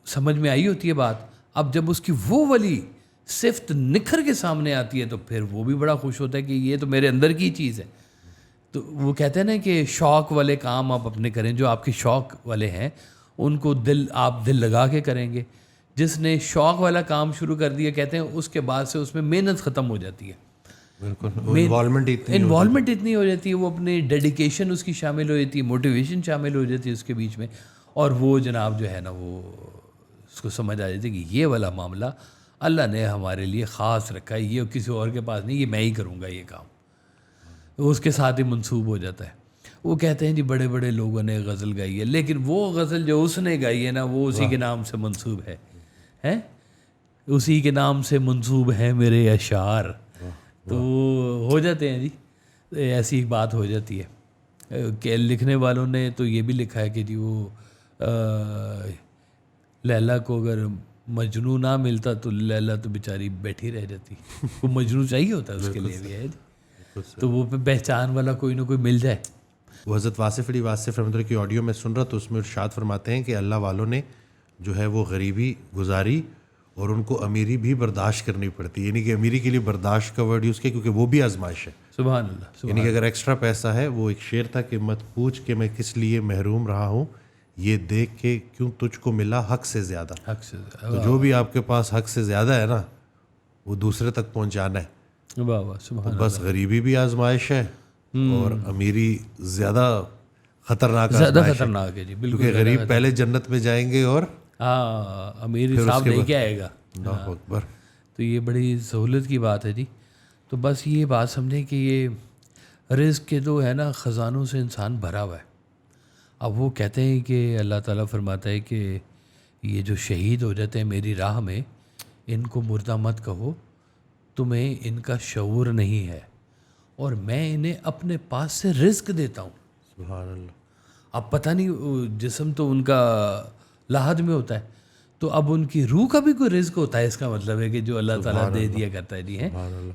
سمجھ میں آئی ہوتی ہے بات. اب جب اس کی وہ والی صفت نکھر کے سامنے آتی ہے تو پھر وہ بھی بڑا خوش ہوتا ہے کہ یہ تو میرے اندر کی چیز ہے. تو وہ کہتے ہیں نا کہ شوق والے کام آپ اپنے کریں, جو آپ کے شوق والے ہیں ان کو آپ دل لگا کے کریں گے. جس نے شوق والا کام شروع کر دیا کہتے ہیں اس کے بعد سے اس میں محنت ختم ہو جاتی ہے, انوالومنٹ اتنی ہو جاتی ہے, وہ اپنی ڈیڈیکیشن اس کی شامل ہو جاتی ہے, موٹیویشن شامل ہو جاتی ہے اس کے بیچ میں, اور وہ جناب جو ہے نا وہ اس کو سمجھ آ جاتی ہے کہ یہ والا معاملہ اللہ نے ہمارے لیے خاص رکھا ہے, یہ کسی اور کے پاس نہیں, یہ میں ہی کروں گا یہ کام. اس کے ساتھ ہی منسوب ہو جاتا ہے. وہ کہتے ہیں جی بڑے بڑے لوگوں نے غزل گائی ہے, لیکن وہ غزل جو اس نے گائی ہے نا وہ اسی کے نام سے منسوب ہے. اسی کے نام سے منسوب ہیں میرے اشعار. تو ہو جاتے ہیں جی, ایسی ایک بات ہو جاتی ہے کہ لکھنے والوں نے تو یہ بھی لکھا ہے کہ جی وہ لیلا کو اگر مجنو نہ ملتا تو لیلا تو بیچاری بیٹھی رہ جاتی. وہ مجنو چاہیے ہوتا ہے اس کے لیے بھی ہے جی, تو وہ پہچان والا کوئی نہ کوئی مل جائے. وہ حضرت واصف علی واصف رحمۃ اللہ کی آڈیو میں سن رہا تو اس میں ارشاد فرماتے ہیں کہ اللہ والوں نے جو ہے وہ غریبی گزاری اور ان کو امیری بھی برداشت کرنی پڑتی ہے. یعنی کہ امیری کے لیے برداشت کا ورڈ یوز کیا کیونکہ وہ بھی آزمائش ہے. سبحان اللہ. یعنی کہ اگر ایکسٹرا پیسہ ہے, وہ ایک شعر تھا کہ مت پوچھ کہ میں کس لیے محروم رہا ہوں, یہ دیکھ کے کیوں تجھ کو ملا حق سے زیادہ. حق سے تو جو بھی آپ کے پاس حق سے زیادہ ہے نا, وہ دوسرے تک پہنچانا ہے. واہ واہ سبحان. بس غریبی بھی آزمائش ہے اور امیری زیادہ خطرناک زیادہ خطرناک ہے جی, بالکل. کیونکہ غریب پہلے جنت میں جائیں گے اور ہاں امیر صاحب لے کے آئے گا. اللہ اکبر. تو یہ بڑی سہولت کی بات ہے جی. تو بس یہ بات سمجھیں کہ یہ رزق کے جو ہے نا خزانوں سے انسان بھرا ہوا ہے. اب وہ کہتے ہیں کہ اللہ تعالیٰ فرماتا ہے کہ یہ جو شہید ہو جاتے ہیں میری راہ میں, ان کو مردہ مت کہو, تمہیں ان کا شعور نہیں ہے اور میں انہیں اپنے پاس سے رزق دیتا ہوں. سبحان اللہ. اب پتہ نہیں جسم تو ان کا لاحد میں ہوتا ہے, تو اب ان کی روح کا بھی کوئی رزق ہوتا ہے. اس کا مطلب ہے کہ جو اللہ تعالیٰ دے دیا کرتا ہے جی ہے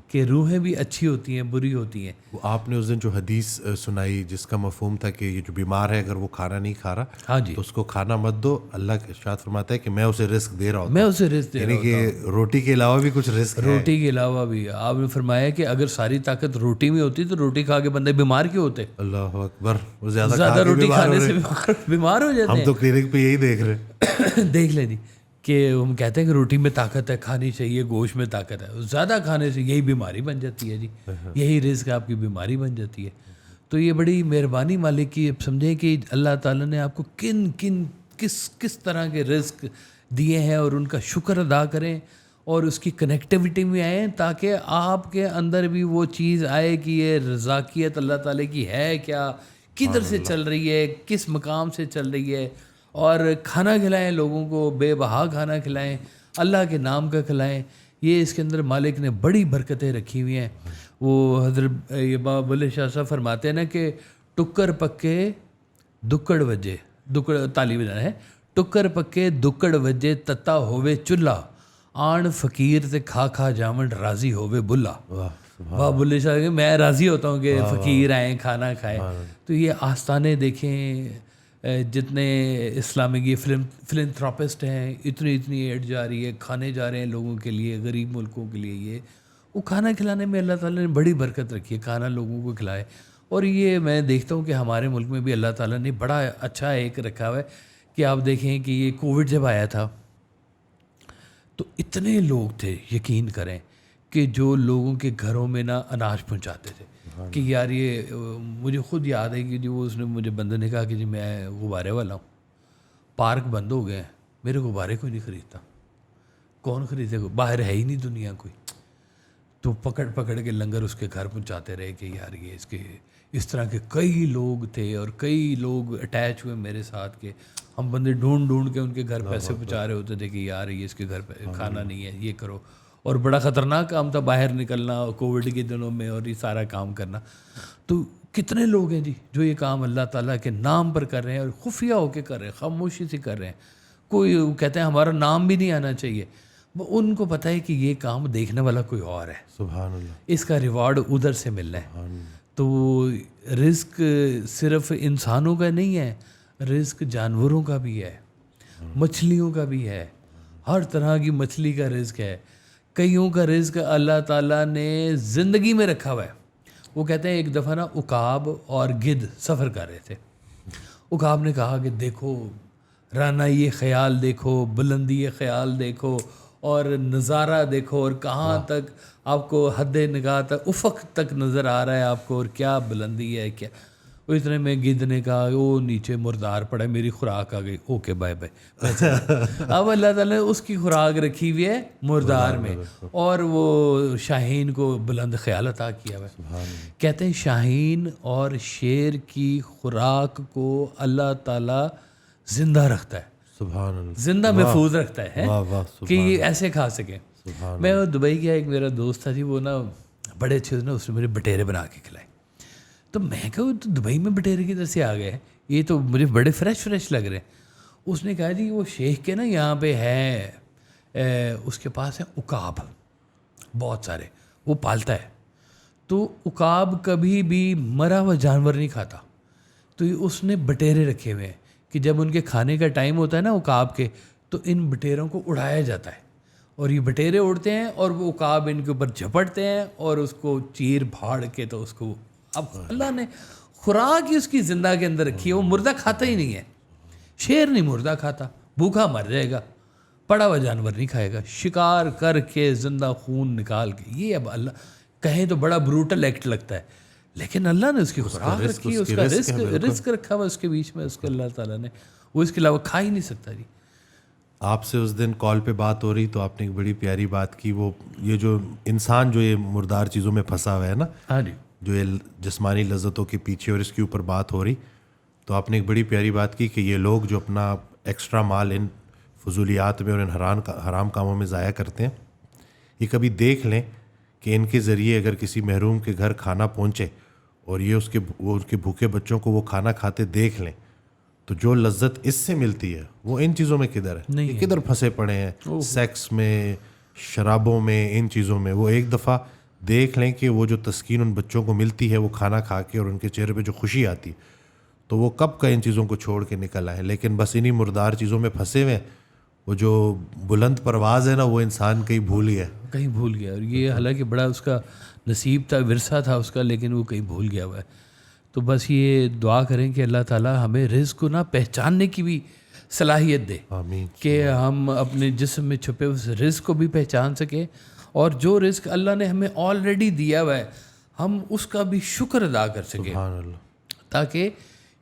کہ روحیں بھی اچھی ہوتی ہیں بری ہوتی ہیں. وہ آپ نے اس دن جو حدیث سنائی جس کا مفہوم تھا کہ یہ جو بیمار ہے اگر وہ کھانا نہیں کھا رہا, ہاں جی, تو اس کو کھانا مت دو. اللہ ارشاد فرماتا ہے کہ میں اسے رزق دے رہا ہوں. میں اسے رزق دے رہا ہوں. یعنی کہ روٹی کے علاوہ بھی کچھ رزق ہے. روٹی کے علاوہ بھی آپ نے فرمایا کہ اگر ساری طاقت روٹی میں ہوتی تو روٹی کھا کے بندے بیمار کیوں ہوتے؟ اللہ اکبر. وہ زیادہ روٹی کھانے سے بیمار ہو جاتے ہیں. ہم تو کلینک پہ یہی دیکھ رہے دیکھ لیں جی کہ ہم کہتے ہیں کہ روٹی میں طاقت ہے, کھانی چاہیے, گوشت میں طاقت ہے. زیادہ کھانے سے یہی بیماری بن جاتی ہے جی, یہی رزق آپ کی بیماری بن جاتی ہے. تو یہ بڑی مہربانی مالک کی. سمجھیں کہ اللہ تعالیٰ نے آپ کو کس طرح کے رزق دیے ہیں اور ان کا شکر ادا کریں اور اس کی کنیکٹیوٹی میں آئیں تاکہ آپ کے اندر بھی وہ چیز آئے کہ یہ رزاقیت اللہ تعالیٰ کی ہے کیا, کدھر سے چل رہی ہے, کس مقام سے چل رہی ہے. اور کھانا کھلائیں لوگوں کو, بے بہا کھانا کھلائیں, اللہ کے نام کا کھلائیں. یہ اس کے اندر مالک نے بڑی برکتیں رکھی ہوئی ہیں. وہ حضرت یہ بابا بلے شاہ صاحب فرماتے ہیں نا کہ ٹکر پکے دکڑ وجے, تالی بجانا ہے, ٹکر پکے دکڑ وجے تتا ہووے چولہا, آن فقیر تے کھا کھا جاون راضی ہووے بلا. بابا بلے شاہ کہ میں راضی ہوتا ہوں کہ فقیر آئیں کھانا کھائیں. تو یہ آستانے دیکھیں, جتنے اسلامک یہ فلنتھراپسٹ ہیں, اتنی ایڈ جا رہی ہے, کھانے جا رہے ہیں لوگوں کے لیے, غریب ملکوں کے لیے. یہ وہ کھانا کھلانے میں اللہ تعالیٰ نے بڑی برکت رکھی ہے, کھانا لوگوں کو کھلائے. اور یہ میں دیکھتا ہوں کہ ہمارے ملک میں بھی اللہ تعالیٰ نے بڑا اچھا ایک رکھا ہوا ہے کہ آپ دیکھیں کہ یہ کووڈ جب آیا تھا تو اتنے لوگ تھے, یقین کریں, کہ جو لوگوں کے گھروں میں نا اناج پہنچاتے تھے. کہ یار یہ مجھے خود یاد ہے کہ جو اس نے مجھے بندے نے کہا کہ جی میں غبارے والا ہوں, پارک بند ہو گئے ہیں, میرے غبارے کوئی نہیں خریدتا. کون خریدے گا, باہر ہے ہی نہیں دنیا کوئی. تو پکڑ کے لنگر اس کے گھر پہنچاتے رہے کہ یار یہ اس طرح کے کئی لوگ تھے اور کئی لوگ اٹیچ ہوئے میرے ساتھ کہ ہم بندے ڈھونڈ کے ان کے گھر پیسے پہنچا رہے ہوتے تھے کہ یار یہ اس کے گھر پہ کھانا نہیں ہے, یہ کرو. اور بڑا خطرناک کام تھا باہر نکلنا کووڈ کے دنوں میں اور یہ سارا کام کرنا. تو کتنے لوگ ہیں جی جو یہ کام اللہ تعالیٰ کے نام پر کر رہے ہیں اور خفیہ ہو کے کر رہے ہیں, خاموشی سے کر رہے ہیں. کوئی کہتے ہیں ہمارا نام بھی نہیں آنا چاہیے, ان کو پتہ ہے کہ یہ کام دیکھنے والا کوئی اور ہے. سبحان اللہ. اس کا ریوارڈ ادھر سے ملنا ہے. تو رزق صرف انسانوں کا نہیں ہے, رزق جانوروں کا بھی ہے, مچھلیوں کا بھی ہے, ہر طرح کی مچھلی کا رزق ہے. کئیوں کا رزق اللہ تعالیٰ نے زندگی میں رکھا ہوا ہے. وہ کہتے ہیں ایک دفعہ نا عقاب اور گدھ سفر کر رہے تھے. عقاب نے کہا کہ دیکھو رانا یہ خیال دیکھو, بلندی یہ خیال دیکھو اور نظارہ دیکھو, اور کہاں تک آپ کو حد نگاہ تک افق تک نظر آ رہا ہے آپ کو, اور کیا بلندی ہے کیا. وہ اتنے میں گدھ نے کہا وہ نیچے مردار پڑا, میری خوراک آ گئی, اوکے بائے بائے. اب اللہ تعالیٰ نے اس کی خوراک رکھی ہوئی ہے مردار میں, اور وہ شاہین کو بلند خیال عطا کیا ہوا ہے. کہتے ہیں شاہین اور شیر کی خوراک کو اللہ تعالیٰ زندہ رکھتا ہے. سبحان اللہ. زندہ محفوظ رکھتا ہے واہ واہ کہ یہ ایسے کھا سکیں. سبحان. میں دبئی گیا, ایک میرا دوست تھا جی, وہ نا بڑے اچھے نا اس نے مجھے بٹیرے بنا کے کھلائے. تو میں کہا تو دبئی میں بٹیرے کدھر سے آ گئے, یہ تو مجھے بڑے فریش لگ رہے ہیں. اس نے کہا جی وہ شیخ کے نا یہاں پہ ہے, اس کے پاس ہے عقاب بہت سارے, وہ پالتا ہے. تو عقاب کبھی بھی مرا ہوا جانور نہیں کھاتا, تو اس نے بٹیرے رکھے ہوئے ہیں کہ جب ان کے کھانے کا ٹائم ہوتا ہے نا عقاب کے, تو ان بٹیروں کو اڑایا جاتا ہے, اور یہ بٹیرے اڑتے ہیں اور وہ عقاب ان کے اوپر جھپٹتے ہیں اور اس کو چیر بھاڑ کے, تو اس کو اب اللہ نے خوراک ہی اس کی زندہ کے اندر رکھی ہے. وہ مردہ کھاتا ہی نہیں ہے, شیر نہیں مردہ کھاتا, بھوکا مر جائے گا, پڑا ہوا جانور نہیں کھائے گا, شکار کر کے زندہ خون نکال کے. یہ اب اللہ کہیں تو بڑا بروٹل ایکٹ لگتا ہے, لیکن اللہ نے اس کی خوراک رکھی ہے, اس کا رزق رکھا ہوا اس کے بیچ میں, اس کے اللہ تعالیٰ نے, وہ اس کے علاوہ کھا ہی نہیں سکتا. جی آپ سے اس دن کال پہ بات ہو رہی تو آپ نے ایک بڑی پیاری بات کی, وہ یہ جو انسان جو یہ مردار چیزوں میں پھنسا ہوا ہے نا, ہاں جی, جو یہ جسمانی لذتوں کے پیچھے, اور اس کے اوپر بات ہو رہی, تو آپ نے ایک بڑی پیاری بات کی کہ یہ لوگ جو اپنا ایکسٹرا مال ان فضولیات میں اور ان حرام کاموں میں ضائع کرتے ہیں, یہ کبھی دیکھ لیں کہ ان کے ذریعے اگر کسی محروم کے گھر کھانا پہنچے اور یہ اس کے بھوکے بچوں کو وہ کھانا کھاتے دیکھ لیں, تو جو لذت اس سے ملتی ہے وہ ان چیزوں میں کدھر ہے؟ یہ کدھر پھنسے پڑے ہیں, سیکس میں, شرابوں میں, ان چیزوں میں. وہ ایک دفعہ دیکھ لیں کہ وہ جو تسکین ان بچوں کو ملتی ہے وہ کھانا کھا کے, اور ان کے چہرے پہ جو خوشی آتی, تو وہ کب کا ان چیزوں کو چھوڑ کے نکل آئے. لیکن بس انہی مردار چیزوں میں پھنسے ہوئے, وہ جو بلند پرواز ہے نا, وہ انسان کہیں بھول گیا, اور یہ حالانکہ بڑا اس کا نصیب تھا, ورثہ تھا اس کا, لیکن وہ کہیں بھول گیا ہوا ہے. تو بس یہ دعا کریں کہ اللہ تعالیٰ ہمیں رزق کو نہ پہچاننے کی بھی صلاحیت دے, آمین, کہ ہم اپنے جسم میں چھپے اس رزق کو بھی پہچان سکیں, اور جو رزق اللہ نے ہمیں آلریڈی دیا ہوا ہے ہم اس کا بھی شکر ادا کر سکیں, سبحان اللہ, تاکہ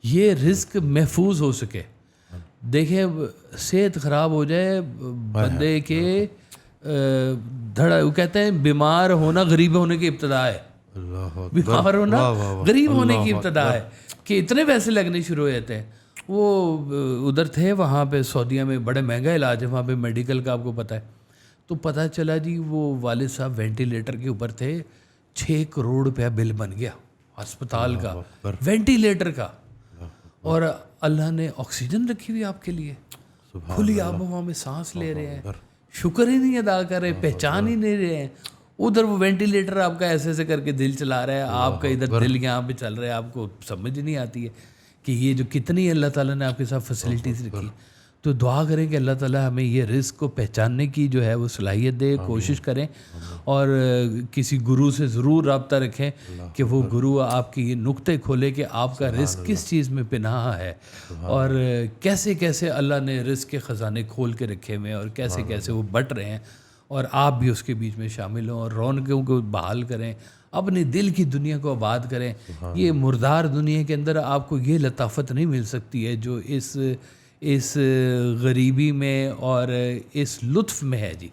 یہ رزق محفوظ ہو سکے. دیکھیں صحت خراب ہو جائے بندے کے, وہ کہتے ہیں بیمار ہونا غریب ہونے کی ابتدا ہے, بیمار ہونا غریب ہونے کی ابتدا ہے, کہ اتنے پیسے لگنے شروع ہو جاتے ہیں. وہ ادھر تھے وہاں پہ سعودیہ میں, بڑے مہنگا علاج ہے وہاں پہ میڈیکل کا, آپ کو پتہ ہے. تو پتہ چلا جی وہ والد صاحب وینٹیلیٹر کے اوپر تھے, 6 کروڑ روپیہ بل بن گیا ہسپتال کا, وینٹیلیٹر کا, اور اللہ نے آکسیجن رکھی ہوئی آپ کے لیے, کھلی آب و ہوا میں سانس لے رہے ہیں, شکر ہی نہیں ادا کر رہے, پہچان ہی نہیں رہے ہیں. ادھر وہ وینٹیلیٹر آپ کا ایسے ایسے کر کے دل چلا رہا ہے, آپ کا ادھر دل یہاں پہ چل رہا ہے, آپ کو سمجھ نہیں آتی ہے کہ یہ جو کتنی اللہ تعالیٰ نے آپ کے ساتھ فیسلٹیز رکھی. تو دعا کریں کہ اللہ تعالیٰ ہمیں یہ رزق کو پہچاننے کی جو ہے وہ صلاحیت دے, کوشش کریں, اور کسی گرو سے ضرور رابطہ رکھیں کہ وہ گرو آپ کی یہ نقطے کھولے کہ آپ کا رزق کس چیز میں پناہ ہے, اور کیسے کیسے اللہ نے رزق کے خزانے کھول کے رکھے ہوئے ہیں, اور کیسے کیسے وہ بٹ رہے ہیں, اور آپ بھی اس کے بیچ میں شامل ہوں, اور رونقوں کو بحال کریں, اپنے دل کی دنیا کو آباد کریں. یہ مردار دنیا کے اندر آپ کو یہ لطافت نہیں مل سکتی ہے جو اس غریبی میں اور اس لطف میں ہے. جی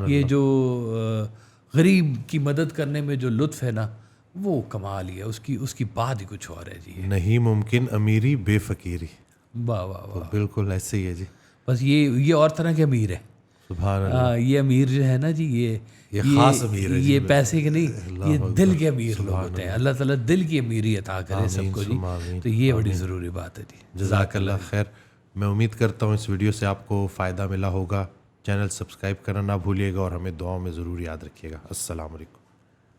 یہ جو غریب کی مدد کرنے میں جو لطف ہے نا, وہ کمال ہی ہے, اس کی بات ہی کچھ اور ہے. جی نہیں ممکن امیری بے فقیری, واہ واہ واہ, بالکل ایسے ہی ہے جی. بس یہ اور طرح کے امیر ہے. سبحان اللہ, یہ امیر جو ہے نا جی, یہ خاص امیر ہے, یہ پیسے کے نہیں, یہ دل کے امیر لوگ ہوتے ہیں. اللہ تعالیٰ دل کی امیری عطا کرے سب کو جی, تو یہ بڑی ضروری بات ہے. جی جزاک اللہ خیر. میں امید کرتا ہوں اس ویڈیو سے آپ کو فائدہ ملا ہوگا. چینل سبسکرائب کرنا نہ بھولیے گا, اور ہمیں دعاؤں میں ضرور یاد رکھیے گا. السلام علیکم.